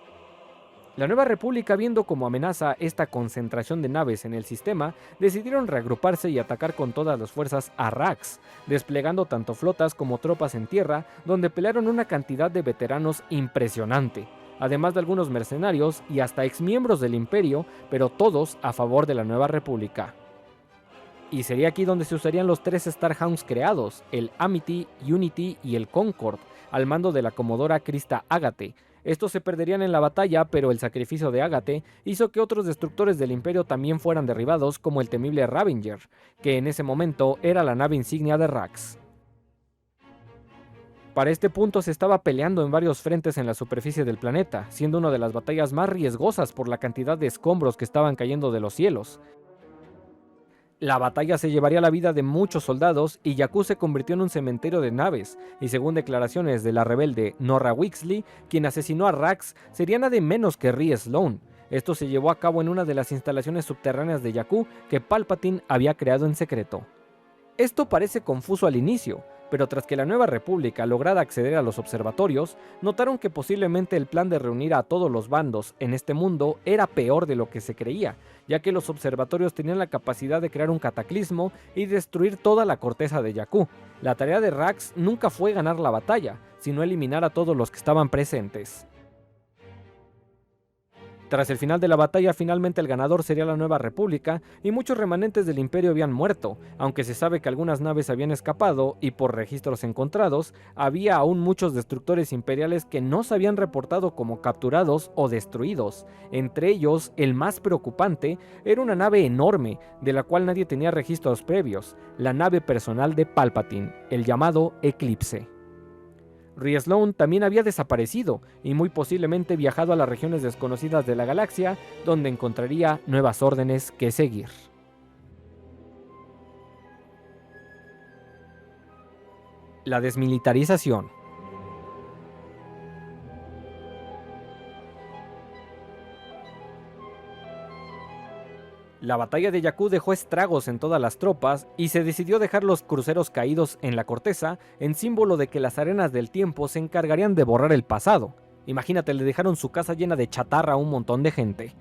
La Nueva República, viendo como amenaza esta concentración de naves en el sistema, decidieron reagruparse y atacar con todas las fuerzas a Rax, desplegando tanto flotas como tropas en tierra, donde pelearon una cantidad de veteranos impresionante, además de algunos mercenarios y hasta exmiembros del Imperio, pero todos a favor de la Nueva República. Y sería aquí donde se usarían los 3 Starhounds creados, el Amity, Unity y el Concord, al mando de la comodora Krista Agate. Estos se perderían en la batalla, pero el sacrificio de Agate hizo que otros destructores del Imperio también fueran derribados, como el temible Ravager, que en ese momento era la nave insignia de Rax. Para este punto se estaba peleando en varios frentes en la superficie del planeta, siendo una de las batallas más riesgosas por la cantidad de escombros que estaban cayendo de los cielos. La batalla se llevaría la vida de muchos soldados y Jakku se convirtió en un cementerio de naves, y según declaraciones de la rebelde Norra Wixley, quien asesinó a Rax sería nada menos que Rhys Sloane. Esto se llevó a cabo en una de las instalaciones subterráneas de Jakku que Palpatine había creado en secreto. Esto parece confuso al inicio, pero tras que la Nueva República lograra acceder a los observatorios, notaron que posiblemente el plan de reunir a todos los bandos en este mundo era peor de lo que se creía, ya que los observatorios tenían la capacidad de crear un cataclismo y destruir toda la corteza de Jakku. La tarea de Rax nunca fue ganar la batalla, sino eliminar a todos los que estaban presentes. Tras el final de la batalla, finalmente el ganador sería la Nueva República, y muchos remanentes del Imperio habían muerto, aunque se sabe que algunas naves habían escapado y por registros encontrados, había aún muchos destructores imperiales que no se habían reportado como capturados o destruidos. Entre ellos, el más preocupante, era una nave enorme, de la cual nadie tenía registros previos, la nave personal de Palpatine, el llamado Eclipse. Rhys Sloane también había desaparecido y muy posiblemente viajado a las regiones desconocidas de la galaxia, donde encontraría nuevas órdenes que seguir. La desmilitarización. La batalla de Jakku dejó estragos en todas las tropas y se decidió dejar los cruceros caídos en la corteza en símbolo de que las arenas del tiempo se encargarían de borrar el pasado. Imagínate, le dejaron su casa llena de chatarra a un montón de gente.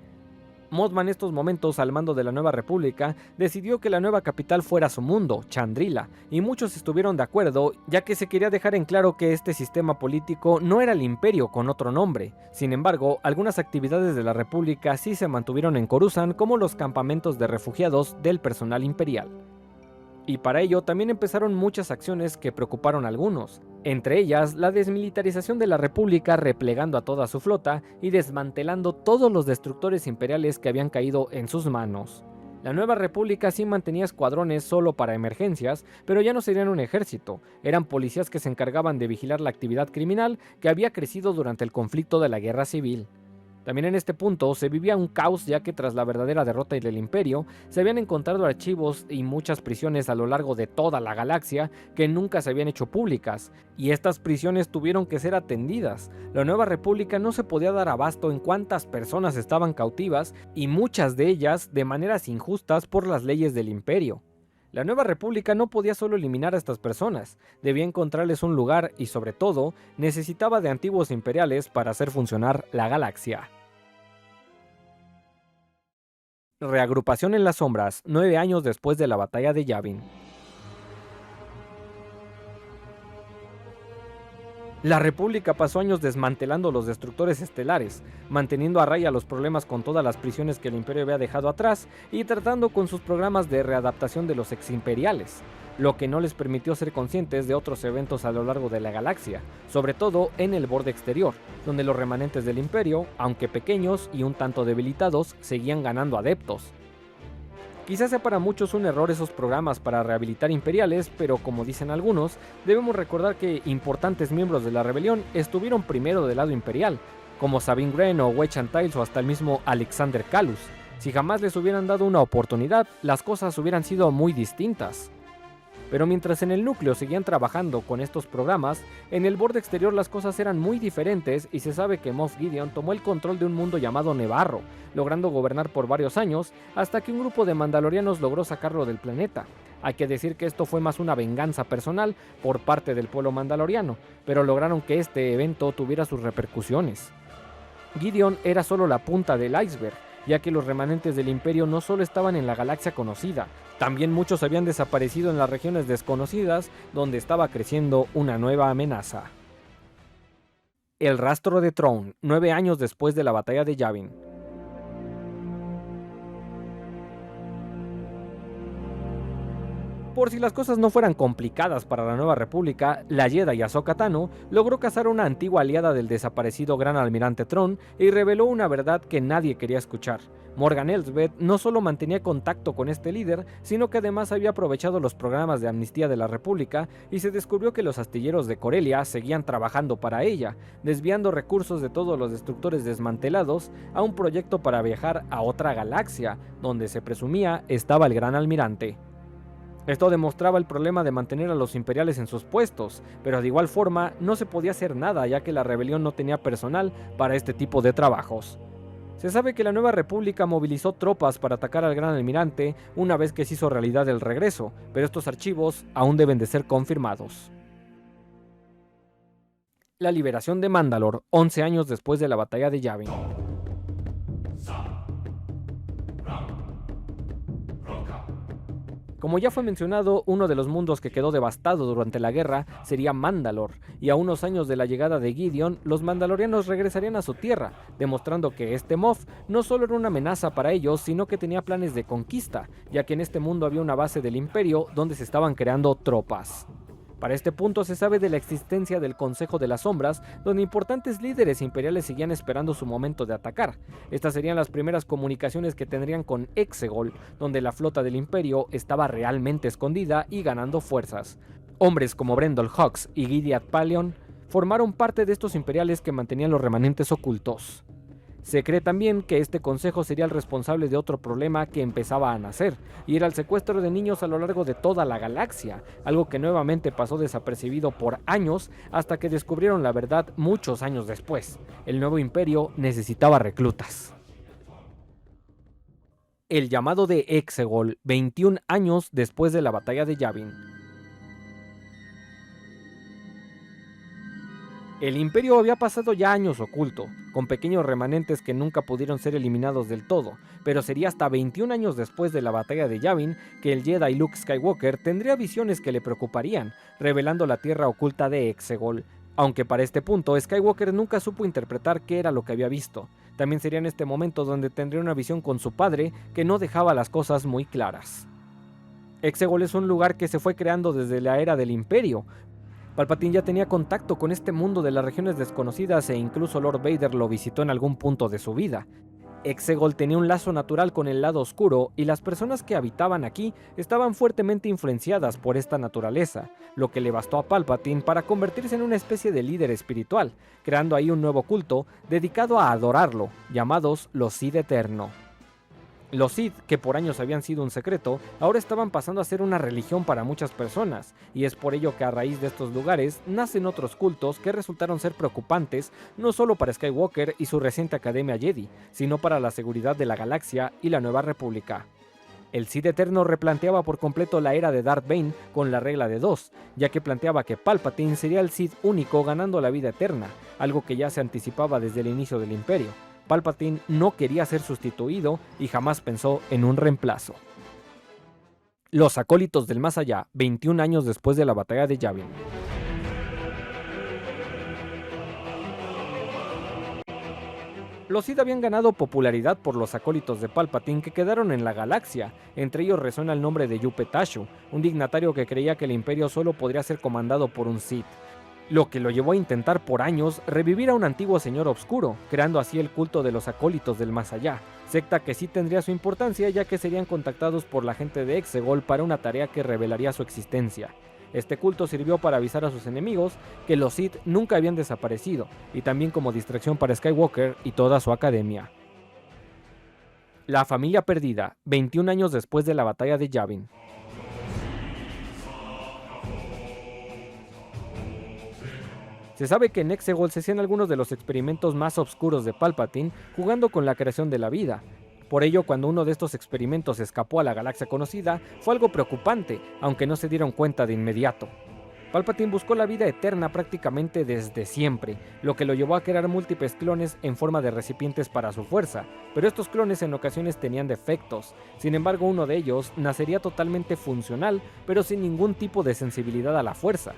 Mothma en estos momentos, al mando de la Nueva República, decidió que la nueva capital fuera su mundo, Chandrila, y muchos estuvieron de acuerdo, ya que se quería dejar en claro que este sistema político no era el Imperio con otro nombre. Sin embargo, algunas actividades de la República sí se mantuvieron en Coruscant, como los campamentos de refugiados del personal imperial. Y para ello también empezaron muchas acciones que preocuparon a algunos, entre ellas la desmilitarización de la República, replegando a toda su flota y desmantelando todos los destructores imperiales que habían caído en sus manos. La Nueva República sí mantenía escuadrones solo para emergencias, pero ya no serían un ejército, eran policías que se encargaban de vigilar la actividad criminal que había crecido durante el conflicto de la Guerra Civil. También en este punto se vivía un caos, ya que tras la verdadera derrota del Imperio se habían encontrado archivos y muchas prisiones a lo largo de toda la galaxia que nunca se habían hecho públicas, y estas prisiones tuvieron que ser atendidas. La Nueva República no se podía dar abasto en cuántas personas estaban cautivas, y muchas de ellas de maneras injustas por las leyes del Imperio. La Nueva República no podía solo eliminar a estas personas, debía encontrarles un lugar y, sobre todo, necesitaba de antiguos imperiales para hacer funcionar la galaxia. Reagrupación en las sombras, 9 años después de la batalla de Yavin. La República pasó años desmantelando los destructores estelares, manteniendo a raya los problemas con todas las prisiones que el Imperio había dejado atrás y tratando con sus programas de readaptación de los eximperiales, lo que no les permitió ser conscientes de otros eventos a lo largo de la galaxia, sobre todo en el borde exterior, donde los remanentes del Imperio, aunque pequeños y un tanto debilitados, seguían ganando adeptos. Quizás sea para muchos un error esos programas para rehabilitar imperiales, pero como dicen algunos, debemos recordar que importantes miembros de la rebelión estuvieron primero del lado imperial, como Sabine Wren o Wedge Antilles o hasta el mismo Alexander Calus. Si jamás les hubieran dado una oportunidad, las cosas hubieran sido muy distintas. Pero mientras en el núcleo seguían trabajando con estos programas, en el borde exterior las cosas eran muy diferentes y se sabe que Moff Gideon tomó el control de un mundo llamado Nevarro, logrando gobernar por varios años hasta que un grupo de mandalorianos logró sacarlo del planeta. Hay que decir que esto fue más una venganza personal por parte del pueblo mandaloriano, pero lograron que este evento tuviera sus repercusiones. Gideon era solo la punta del iceberg, ya que los remanentes del Imperio no solo estaban en la galaxia conocida, también muchos habían desaparecido en las regiones desconocidas donde estaba creciendo una nueva amenaza. El rastro de Thrawn, 9 años después de la batalla de Yavin. Por si las cosas no fueran complicadas para la Nueva República, la Jedi Ahsoka Tano logró cazar a una antigua aliada del desaparecido Gran Almirante Thrawn y reveló una verdad que nadie quería escuchar. Morgan Elsbeth no solo mantenía contacto con este líder, sino que además había aprovechado los programas de amnistía de la República y se descubrió que los astilleros de Corellia seguían trabajando para ella, desviando recursos de todos los destructores desmantelados a un proyecto para viajar a otra galaxia, donde se presumía estaba el Gran Almirante. Esto demostraba el problema de mantener a los imperiales en sus puestos, pero de igual forma no se podía hacer nada ya que la rebelión no tenía personal para este tipo de trabajos. Se sabe que la Nueva República movilizó tropas para atacar al Gran Almirante una vez que se hizo realidad el regreso, pero estos archivos aún deben de ser confirmados. La liberación de Mandalore, 11 años después de la batalla de Yavin. Como ya fue mencionado, uno de los mundos que quedó devastado durante la guerra sería Mandalore, y a unos años de la llegada de Gideon, los mandalorianos regresarían a su tierra, demostrando que este Moff no solo era una amenaza para ellos, sino que tenía planes de conquista, ya que en este mundo había una base del Imperio donde se estaban creando tropas. Para este punto se sabe de la existencia del Consejo de las Sombras, donde importantes líderes imperiales seguían esperando su momento de atacar. Estas serían las primeras comunicaciones que tendrían con Exegol, donde la flota del Imperio estaba realmente escondida y ganando fuerzas. Hombres como Brendol Hux y Gideon Palion formaron parte de estos imperiales que mantenían los remanentes ocultos. Se cree también que este consejo sería el responsable de otro problema que empezaba a nacer, y era el secuestro de niños a lo largo de toda la galaxia, algo que nuevamente pasó desapercibido por años hasta que descubrieron la verdad muchos años después. El nuevo imperio necesitaba reclutas. El llamado de Exegol, 21 años después de la batalla de Yavin. El imperio había pasado ya años oculto, con pequeños remanentes que nunca pudieron ser eliminados del todo, pero sería hasta 21 años después de la batalla de Yavin que el Jedi Luke Skywalker tendría visiones que le preocuparían, revelando la tierra oculta de Exegol. Aunque para este punto Skywalker nunca supo interpretar qué era lo que había visto. También sería en este momento donde tendría una visión con su padre que no dejaba las cosas muy claras. Exegol es un lugar que se fue creando desde la era del Imperio. Palpatine ya tenía contacto con este mundo de las regiones desconocidas e incluso Lord Vader lo visitó en algún punto de su vida. Exegol tenía un lazo natural con el lado oscuro y las personas que habitaban aquí estaban fuertemente influenciadas por esta naturaleza, lo que le bastó a Palpatine para convertirse en una especie de líder espiritual, creando ahí un nuevo culto dedicado a adorarlo, llamados los Sith Eterno. Los Sith, que por años habían sido un secreto, ahora estaban pasando a ser una religión para muchas personas, y es por ello que a raíz de estos lugares nacen otros cultos que resultaron ser preocupantes no solo para Skywalker y su reciente Academia Jedi, sino para la seguridad de la galaxia y la Nueva República. El Sith Eterno replanteaba por completo la era de Darth Bane con la regla de 2, ya que planteaba que Palpatine sería el Sith único ganando la vida eterna, algo que ya se anticipaba desde el inicio del Imperio. Palpatine no quería ser sustituido y jamás pensó en un reemplazo. Los acólitos del más allá, 21 años después de la batalla de Yavin. Los Sith habían ganado popularidad por los acólitos de Palpatine que quedaron en la galaxia. Entre ellos resuena el nombre de Yupe Tashu, un dignatario que creía que el imperio solo podría ser comandado por un Sith, lo que lo llevó a intentar por años revivir a un antiguo señor oscuro, creando así el culto de los acólitos del más allá, secta que sí tendría su importancia ya que serían contactados por la gente de Exegol para una tarea que revelaría su existencia. Este culto sirvió para avisar a sus enemigos que los Sith nunca habían desaparecido, y también como distracción para Skywalker y toda su academia. La familia perdida, 21 años después de la batalla de Yavin. Se sabe que en Exegol se hacían algunos de los experimentos más oscuros de Palpatine, jugando con la creación de la vida. Por ello, cuando uno de estos experimentos escapó a la galaxia conocida, fue algo preocupante, aunque no se dieron cuenta de inmediato. Palpatine buscó la vida eterna prácticamente desde siempre, lo que lo llevó a crear múltiples clones en forma de recipientes para su fuerza, pero estos clones en ocasiones tenían defectos. Sin embargo, uno de ellos nacería totalmente funcional, pero sin ningún tipo de sensibilidad a la fuerza.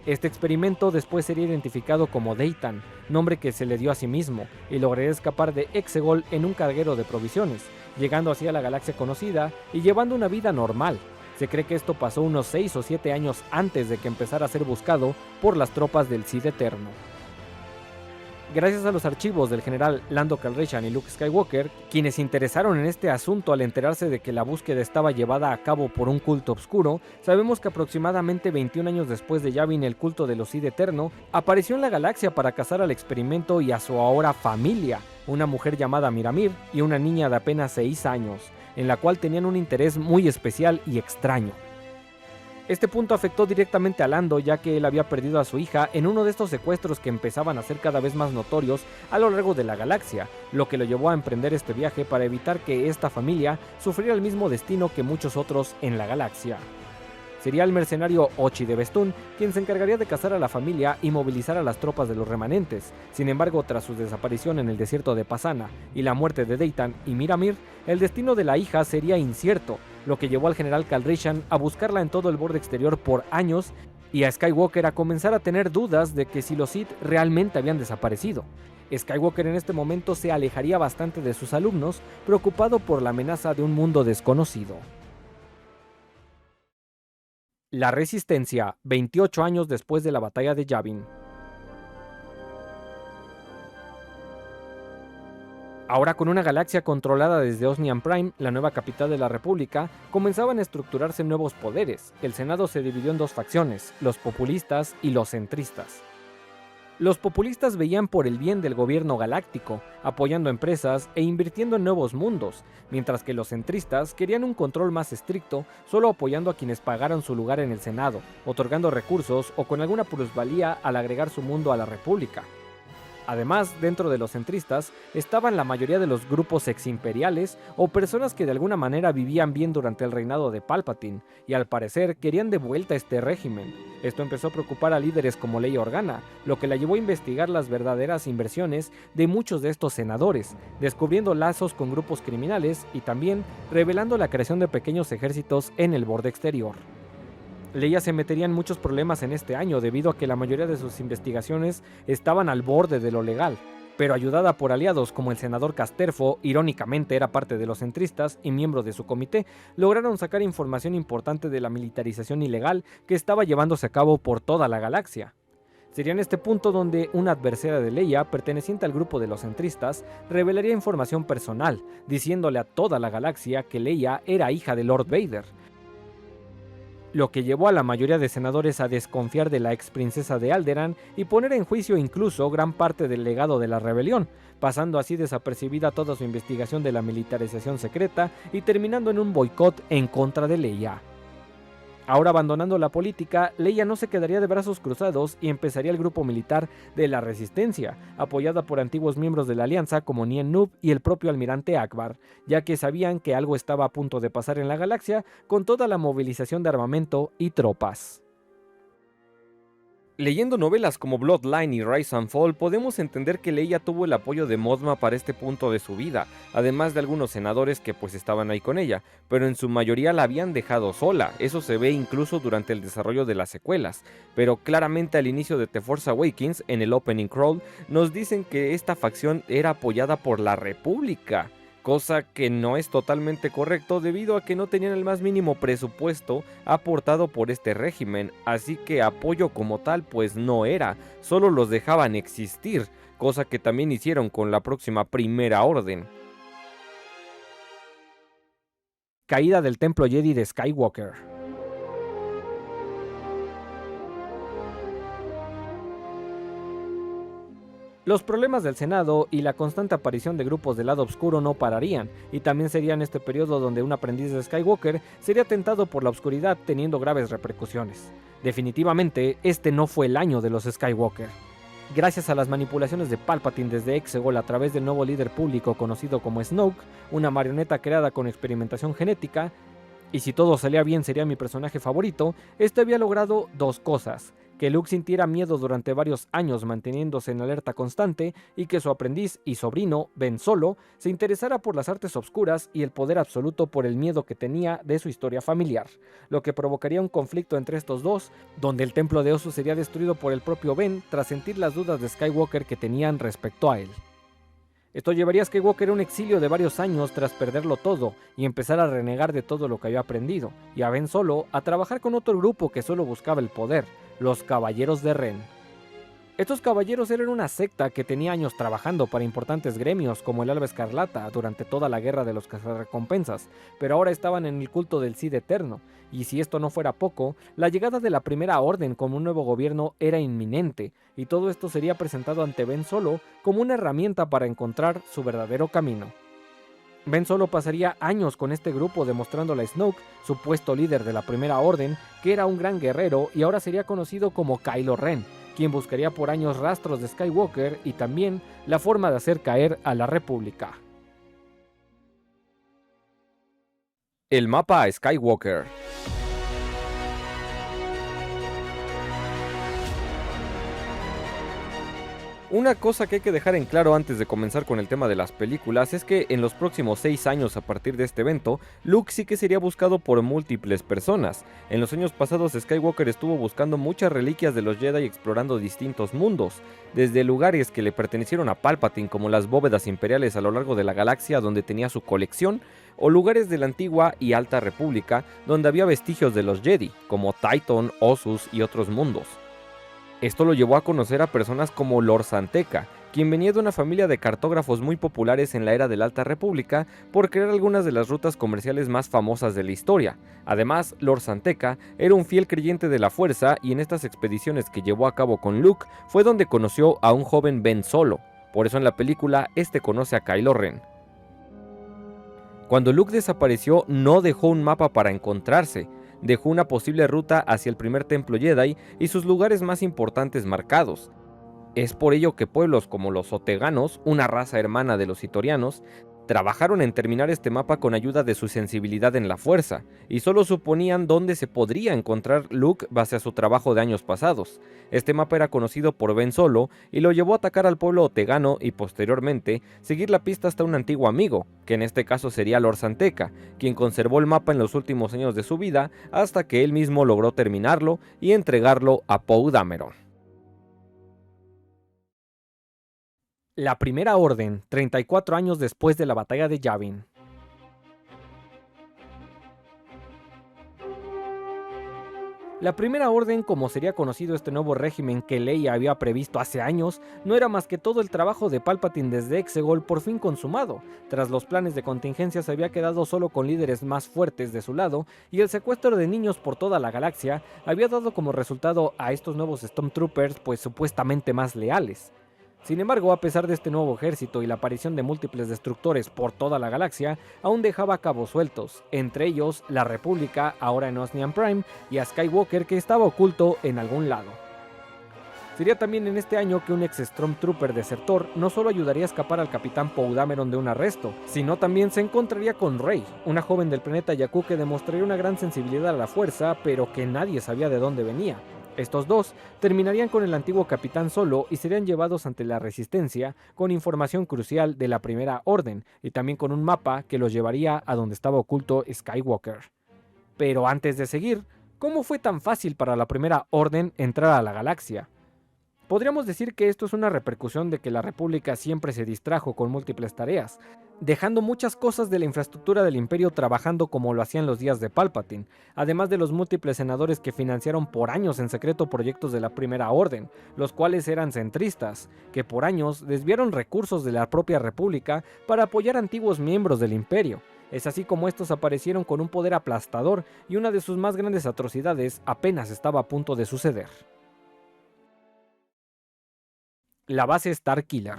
Este experimento después sería identificado como Daytan, nombre que se le dio a sí mismo, y lograría escapar de Exegol en un carguero de provisiones, llegando así a la galaxia conocida y llevando una vida normal. Se cree que esto pasó unos 6 o 7 años antes de que empezara a ser buscado por las tropas del Sith Eterno. Gracias a los archivos del general Lando Calrissian y Luke Skywalker, quienes se interesaron en este asunto al enterarse de que la búsqueda estaba llevada a cabo por un culto oscuro, sabemos que aproximadamente 21 años después de Yavin el culto de los Sith Eterno apareció en la galaxia para cazar al experimento y a su ahora familia, una mujer llamada Miramir y una niña de apenas 6 años, en la cual tenían un interés muy especial y extraño. Este punto afectó directamente a Lando, ya que él había perdido a su hija en uno de estos secuestros que empezaban a ser cada vez más notorios a lo largo de la galaxia, lo que lo llevó a emprender este viaje para evitar que esta familia sufriera el mismo destino que muchos otros en la galaxia. Sería el mercenario Ochi de Bestun quien se encargaría de cazar a la familia y movilizar a las tropas de los remanentes. Sin embargo, tras su desaparición en el desierto de Pasana y la muerte de Daytan y Miramir, el destino de la hija sería incierto, lo que llevó al general Calrissian a buscarla en todo el borde exterior por años y a Skywalker a comenzar a tener dudas de que si los Sith realmente habían desaparecido. Skywalker en este momento se alejaría bastante de sus alumnos, preocupado por la amenaza de un mundo desconocido. La Resistencia, 28 años después de la batalla de Yavin. Ahora con una galaxia controlada desde Osnian Prime, la nueva capital de la República, comenzaban a estructurarse nuevos poderes. El Senado se dividió en dos facciones, los populistas y los centristas. Los populistas veían por el bien del gobierno galáctico, apoyando empresas e invirtiendo en nuevos mundos, mientras que los centristas querían un control más estricto, solo apoyando a quienes pagaran su lugar en el Senado, otorgando recursos o con alguna plusvalía al agregar su mundo a la República. Además, dentro de los centristas estaban la mayoría de los grupos eximperiales o personas que de alguna manera vivían bien durante el reinado de Palpatine, y al parecer querían de vuelta este régimen. Esto empezó a preocupar a líderes como Leia Organa, lo que la llevó a investigar las verdaderas inversiones de muchos de estos senadores, descubriendo lazos con grupos criminales y también revelando la creación de pequeños ejércitos en el borde exterior. Leia se metería en muchos problemas en este año debido a que la mayoría de sus investigaciones estaban al borde de lo legal, pero ayudada por aliados como el senador Casterfo, irónicamente era parte de los centristas y miembro de su comité, lograron sacar información importante de la militarización ilegal que estaba llevándose a cabo por toda la galaxia. Sería en este punto donde una adversaria de Leia, perteneciente al grupo de los centristas, revelaría información personal, diciéndole a toda la galaxia que Leia era hija de Lord Vader, lo que llevó a la mayoría de senadores a desconfiar de la ex princesa de Alderaan y poner en juicio incluso gran parte del legado de la rebelión, pasando así desapercibida toda su investigación de la militarización secreta y terminando en un boicot en contra de Leia. Ahora abandonando la política, Leia no se quedaría de brazos cruzados y empezaría el grupo militar de la Resistencia, apoyada por antiguos miembros de la Alianza como Nien Nunb y el propio almirante Akbar, ya que sabían que algo estaba a punto de pasar en la galaxia con toda la movilización de armamento y tropas. Leyendo novelas como Bloodline y Rise and Fall, podemos entender que Leia tuvo el apoyo de Mothma para este punto de su vida, además de algunos senadores que pues estaban ahí con ella, pero en su mayoría la habían dejado sola, eso se ve incluso durante el desarrollo de las secuelas, pero claramente al inicio de The Force Awakens, en el opening crawl, nos dicen que esta facción era apoyada por la República, cosa que no es totalmente correcto debido a que no tenían el más mínimo presupuesto aportado por este régimen, así que apoyo como tal pues no era, solo los dejaban existir, cosa que también hicieron con la próxima Primera Orden. Caída del Templo Jedi de Skywalker. Los problemas del Senado y la constante aparición de grupos del lado oscuro no pararían, y también sería en este periodo donde un aprendiz de Skywalker sería tentado por la oscuridad teniendo graves repercusiones. Definitivamente, este no fue el año de los Skywalker. Gracias a las manipulaciones de Palpatine desde Exegol a través del nuevo líder público conocido como Snoke, una marioneta creada con experimentación genética, y si todo salía bien sería mi personaje favorito, este había logrado dos cosas: que Luke sintiera miedo durante varios años manteniéndose en alerta constante y que su aprendiz y sobrino, Ben Solo, se interesara por las artes oscuras y el poder absoluto por el miedo que tenía de su historia familiar, lo que provocaría un conflicto entre estos dos, donde el templo de Osu sería destruido por el propio Ben tras sentir las dudas de Skywalker que tenían respecto a él. Esto llevaría a Skywalker a un exilio de varios años tras perderlo todo y empezar a renegar de todo lo que había aprendido, y a Ben Solo a trabajar con otro grupo que solo buscaba el poder, los Caballeros de Ren. Estos caballeros eran una secta que tenía años trabajando para importantes gremios como el Alba Escarlata durante toda la guerra de los cazarrecompensas, pero ahora estaban en el culto del Cid Eterno, y si esto no fuera poco, la llegada de la Primera Orden como un nuevo gobierno era inminente, y todo esto sería presentado ante Ben Solo como una herramienta para encontrar su verdadero camino. Ben Solo pasaría años con este grupo demostrándole a Snoke, supuesto líder de la Primera Orden, que era un gran guerrero y ahora sería conocido como Kylo Ren, quien buscaría por años rastros de Skywalker y también la forma de hacer caer a la República. El mapa a Skywalker. Una cosa que hay que dejar en claro antes de comenzar con el tema de las películas es que en los próximos 6 años a partir de este evento, Luke sí que sería buscado por múltiples personas. En los años pasados Skywalker estuvo buscando muchas reliquias de los Jedi explorando distintos mundos, desde lugares que le pertenecieron a Palpatine como las bóvedas imperiales a lo largo de la galaxia donde tenía su colección, o lugares de la antigua y alta república donde había vestigios de los Jedi, como Tython, Ossus y otros mundos. Esto lo llevó a conocer a personas como Lord San Tekka, quien venía de una familia de cartógrafos muy populares en la era de la Alta República por crear algunas de las rutas comerciales más famosas de la historia. Además, Lord San Tekka era un fiel creyente de la fuerza y en estas expediciones que llevó a cabo con Luke fue donde conoció a un joven Ben Solo. Por eso en la película este conoce a Kylo Ren. Cuando Luke desapareció no dejó un mapa para encontrarse, dejó una posible ruta hacia el primer templo Jedi y sus lugares más importantes marcados. Es por ello que pueblos como los Oteganos, una raza hermana de los Itorianos, trabajaron en terminar este mapa con ayuda de su sensibilidad en la fuerza, y solo suponían dónde se podría encontrar Luke base a su trabajo de años pasados. Este mapa era conocido por Ben Solo y lo llevó a atacar al pueblo Otegano y posteriormente seguir la pista hasta un antiguo amigo, que en este caso sería Lord San Tekka, quien conservó el mapa en los últimos años de su vida hasta que él mismo logró terminarlo y entregarlo a Poe Dameron. La Primera Orden, 34 años después de la batalla de Yavin. La Primera Orden, como sería conocido este nuevo régimen que Leia había previsto hace años, no era más que todo el trabajo de Palpatine desde Exegol por fin consumado. Tras los planes de contingencia se había quedado solo con líderes más fuertes de su lado, y el secuestro de niños por toda la galaxia había dado como resultado a estos nuevos Stormtroopers pues supuestamente más leales. Sin embargo, a pesar de este nuevo ejército y la aparición de múltiples destructores por toda la galaxia, aún dejaba cabos sueltos, entre ellos la República, ahora en Osnian Prime, y a Skywalker, que estaba oculto en algún lado. Sería también en este año que un ex Stormtrooper desertor no solo ayudaría a escapar al capitán Poe Dameron de un arresto, sino también se encontraría con Rey, una joven del planeta Jakku que demostraría una gran sensibilidad a la fuerza, pero que nadie sabía de dónde venía. Estos dos terminarían con el antiguo capitán Solo y serían llevados ante la Resistencia con información crucial de la Primera Orden y también con un mapa que los llevaría a donde estaba oculto Skywalker. Pero antes de seguir, ¿cómo fue tan fácil para la Primera Orden entrar a la galaxia? Podríamos decir que esto es una repercusión de que la República siempre se distrajo con múltiples tareas, dejando muchas cosas de la infraestructura del Imperio trabajando como lo hacían los días de Palpatine, además de los múltiples senadores que financiaron por años en secreto proyectos de la Primera Orden, los cuales eran centristas, que por años desviaron recursos de la propia República para apoyar a antiguos miembros del Imperio. Es así como estos aparecieron con un poder aplastador y una de sus más grandes atrocidades apenas estaba a punto de suceder. La base Starkiller.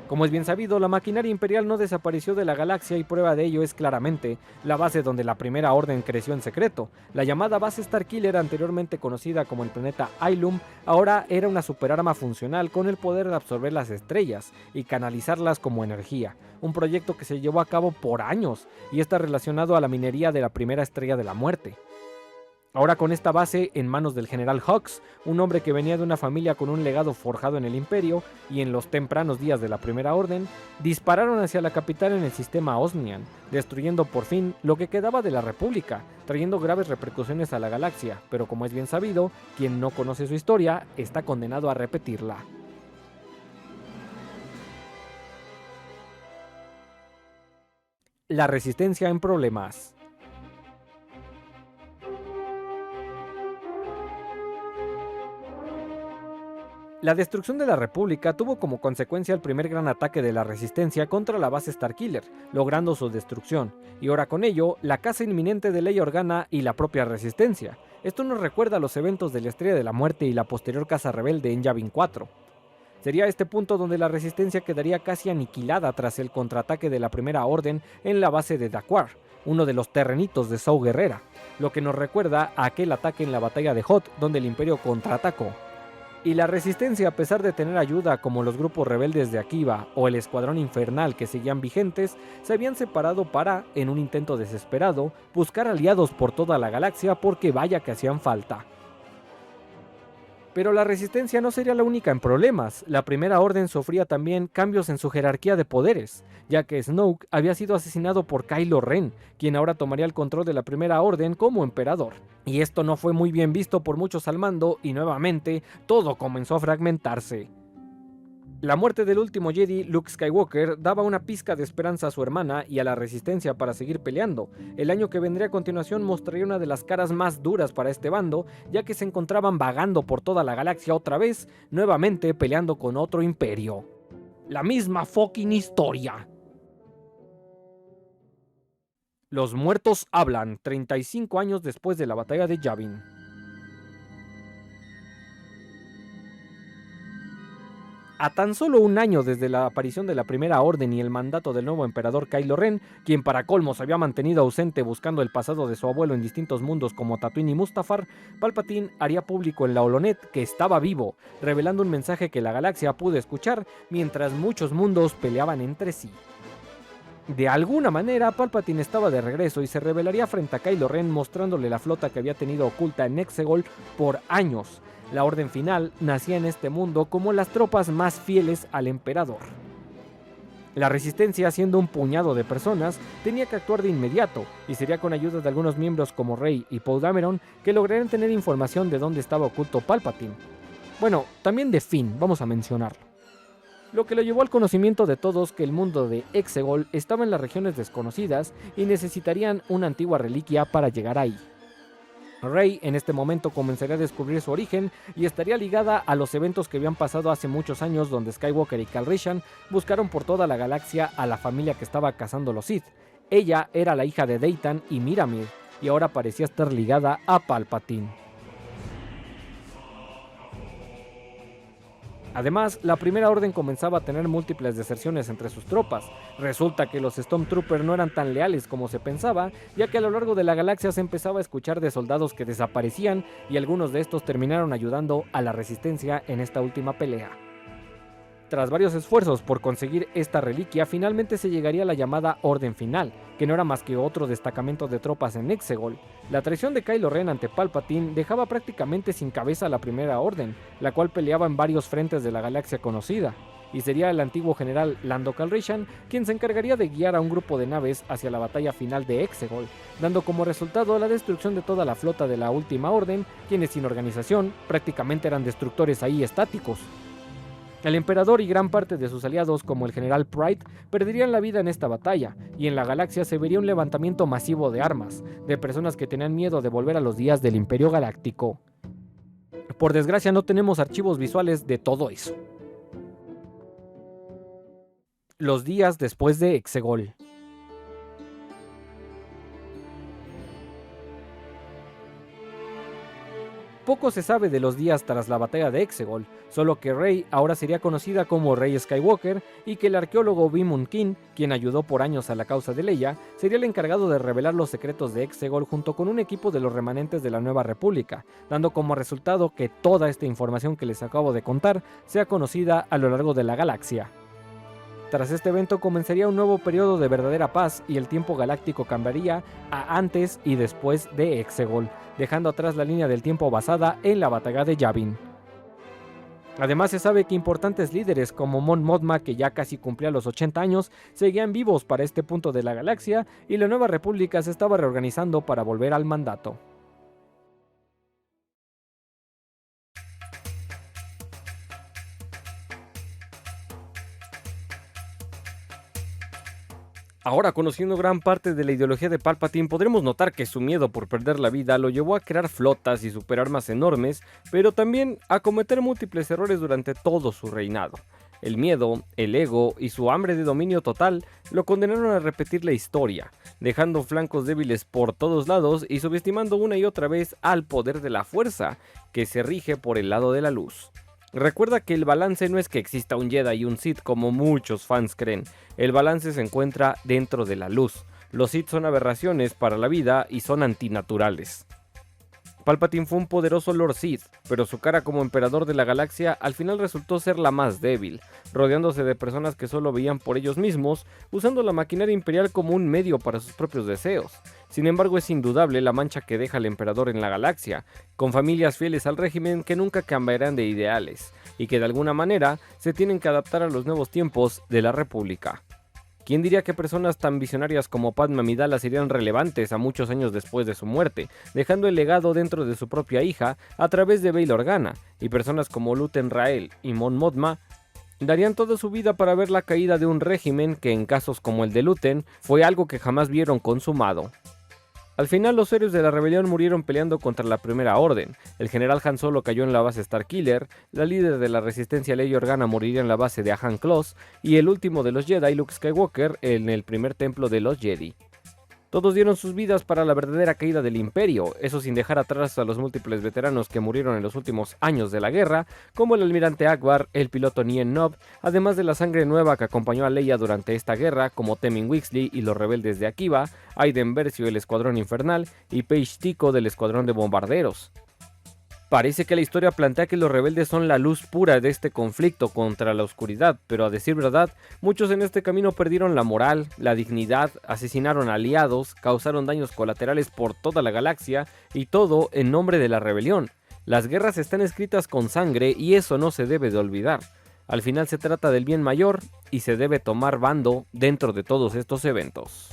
Como es bien sabido, la maquinaria imperial no desapareció de la galaxia y prueba de ello es claramente la base donde la Primera Orden creció en secreto. La llamada base Starkiller, anteriormente conocida como el planeta Ilum, ahora era una superarma funcional con el poder de absorber las estrellas y canalizarlas como energía, un proyecto que se llevó a cabo por años y está relacionado a la minería de la primera estrella de la muerte. Ahora con esta base en manos del general Hux, un hombre que venía de una familia con un legado forjado en el Imperio y en los tempranos días de la Primera Orden, dispararon hacia la capital en el sistema Osnian, destruyendo por fin lo que quedaba de la República, trayendo graves repercusiones a la galaxia, pero como es bien sabido, quien no conoce su historia está condenado a repetirla. La Resistencia en problemas. La destrucción de la República tuvo como consecuencia el primer gran ataque de la Resistencia contra la base Starkiller, logrando su destrucción, y ahora con ello, la caza inminente de Leia Organa y la propia Resistencia. Esto nos recuerda a los eventos de la Estrella de la Muerte y la posterior caza rebelde en Yavin 4. Sería este punto donde la Resistencia quedaría casi aniquilada tras el contraataque de la Primera Orden en la base de Dakwar, uno de los terrenitos de Saw Gerrera, lo que nos recuerda a aquel ataque en la batalla de Hoth donde el Imperio contraatacó. Y la Resistencia, a pesar de tener ayuda como los grupos rebeldes de Akiva o el Escuadrón Infernal que seguían vigentes, se habían separado para, en un intento desesperado, buscar aliados por toda la galaxia porque vaya que hacían falta. Pero la Resistencia no sería la única en problemas. La Primera Orden sufría también cambios en su jerarquía de poderes, ya que Snoke había sido asesinado por Kylo Ren, quien ahora tomaría el control de la Primera Orden como emperador. Y esto no fue muy bien visto por muchos al mando y nuevamente todo comenzó a fragmentarse. La muerte del último Jedi, Luke Skywalker, daba una pizca de esperanza a su hermana y a la Resistencia para seguir peleando. El año que vendría a continuación mostraría una de las caras más duras para este bando, ya que se encontraban vagando por toda la galaxia otra vez, nuevamente peleando con otro imperio. La misma fucking historia. Los muertos hablan, 35 años después de la batalla de Yavin. A tan solo un año desde la aparición de la Primera Orden y el mandato del nuevo emperador Kylo Ren, quien para colmo se había mantenido ausente buscando el pasado de su abuelo en distintos mundos como Tatooine y Mustafar, Palpatine haría público en la Holonet que estaba vivo, revelando un mensaje que la galaxia pudo escuchar mientras muchos mundos peleaban entre sí. De alguna manera, Palpatine estaba de regreso y se revelaría frente a Kylo Ren mostrándole la flota que había tenido oculta en Exegol por años. La Orden Final nacía en este mundo como las tropas más fieles al emperador. La Resistencia, siendo un puñado de personas, tenía que actuar de inmediato, y sería con ayuda de algunos miembros como Rey y Poe Dameron que lograrían tener información de dónde estaba oculto Palpatine. Bueno, también de Finn, vamos a mencionarlo. lo que lo llevó al conocimiento de todos que el mundo de Exegol estaba en las regiones desconocidas y necesitarían una antigua reliquia para llegar ahí. Rey en este momento comenzaría a descubrir su origen y estaría ligada a los eventos que habían pasado hace muchos años, donde Skywalker y Calrissian buscaron por toda la galaxia a la familia que estaba cazando los Sith. Ella era la hija de Daytan y Miramir, y ahora parecía estar ligada a Palpatine. Además, la Primera Orden comenzaba a tener múltiples deserciones entre sus tropas. Resulta que los Stormtroopers no eran tan leales como se pensaba, ya que a lo largo de la galaxia se empezaba a escuchar de soldados que desaparecían y algunos de estos terminaron ayudando a la resistencia en esta última pelea. Tras varios esfuerzos por conseguir esta reliquia, finalmente se llegaría a la llamada Orden Final, que no era más que otro destacamento de tropas en Exegol. La traición de Kylo Ren ante Palpatine dejaba prácticamente sin cabeza a la Primera Orden, la cual peleaba en varios frentes de la galaxia conocida, y sería el antiguo general Lando Calrissian quien se encargaría de guiar a un grupo de naves hacia la batalla final de Exegol, dando como resultado la destrucción de toda la flota de la Última Orden, quienes sin organización prácticamente eran destructores ahí estáticos. El emperador y gran parte de sus aliados, como el general Pride, perderían la vida en esta batalla, y en la galaxia se vería un levantamiento masivo de armas, de personas que tenían miedo de volver a los días del Imperio Galáctico. Por desgracia no tenemos archivos visuales de todo eso. Los días después de Exegol. Poco se sabe de los días tras la batalla de Exegol, solo que Rey ahora sería conocida como Rey Skywalker y que el arqueólogo Bi-Mun Kin, quien ayudó por años a la causa de Leia, sería el encargado de revelar los secretos de Exegol junto con un equipo de los remanentes de la Nueva República, dando como resultado que toda esta información que les acabo de contar sea conocida a lo largo de la galaxia. Tras este evento comenzaría un nuevo periodo de verdadera paz y el tiempo galáctico cambiaría a antes y después de Exegol, dejando atrás la línea del tiempo basada en la batalla de Yavin. Además se sabe que importantes líderes como Mon Mothma, que ya casi cumplía los 80 años, seguían vivos para este punto de la galaxia y la Nueva República se estaba reorganizando para volver al mandato. Ahora, conociendo gran parte de la ideología de Palpatine, podremos notar que su miedo por perder la vida lo llevó a crear flotas y superarmas enormes, pero también a cometer múltiples errores durante todo su reinado. El miedo, el ego y su hambre de dominio total lo condenaron a repetir la historia, dejando flancos débiles por todos lados y subestimando una y otra vez al poder de la fuerza, que se rige por el lado de la luz. Recuerda que el balance no es que exista un Jedi y un Sith como muchos fans creen, el balance se encuentra dentro de la luz. Los Sith son aberraciones para la vida y son antinaturales. Palpatine fue un poderoso Lord Sith, pero su cara como emperador de la galaxia al final resultó ser la más débil, rodeándose de personas que solo veían por ellos mismos, usando la maquinaria imperial como un medio para sus propios deseos. Sin embargo, es indudable la mancha que deja el emperador en la galaxia, con familias fieles al régimen que nunca cambiarán de ideales, y que de alguna manera se tienen que adaptar a los nuevos tiempos de la República. ¿Quién diría que personas tan visionarias como Padme Amidala serían relevantes a muchos años después de su muerte, dejando el legado dentro de su propia hija a través de Bail Organa, y personas como Luten Rael y Mon Mothma darían toda su vida para ver la caída de un régimen que en casos como el de Luten fue algo que jamás vieron consumado? Al final los héroes de la rebelión murieron peleando contra la Primera Orden. El general Han Solo cayó en la base Starkiller, la líder de la resistencia Leia Organa moriría en la base de Ahan Kloss, y el último de los Jedi, Luke Skywalker, en el primer templo de los Jedi. Todos dieron sus vidas para la verdadera caída del Imperio, eso sin dejar atrás a los múltiples veteranos que murieron en los últimos años de la guerra, como el almirante Ackbar, el piloto Nien Nob, además de la sangre nueva que acompañó a Leia durante esta guerra, como Temmin Wixley y los rebeldes de Akiva, Aiden Versio del Escuadrón Infernal y Paige Tico del Escuadrón de Bombarderos. Parece que la historia plantea que los rebeldes son la luz pura de este conflicto contra la oscuridad, pero a decir verdad, muchos en este camino perdieron la moral, la dignidad, asesinaron aliados, causaron daños colaterales por toda la galaxia y todo en nombre de la rebelión. Las guerras están escritas con sangre y eso no se debe de olvidar. Al final se trata del bien mayor y se debe tomar bando dentro de todos estos eventos.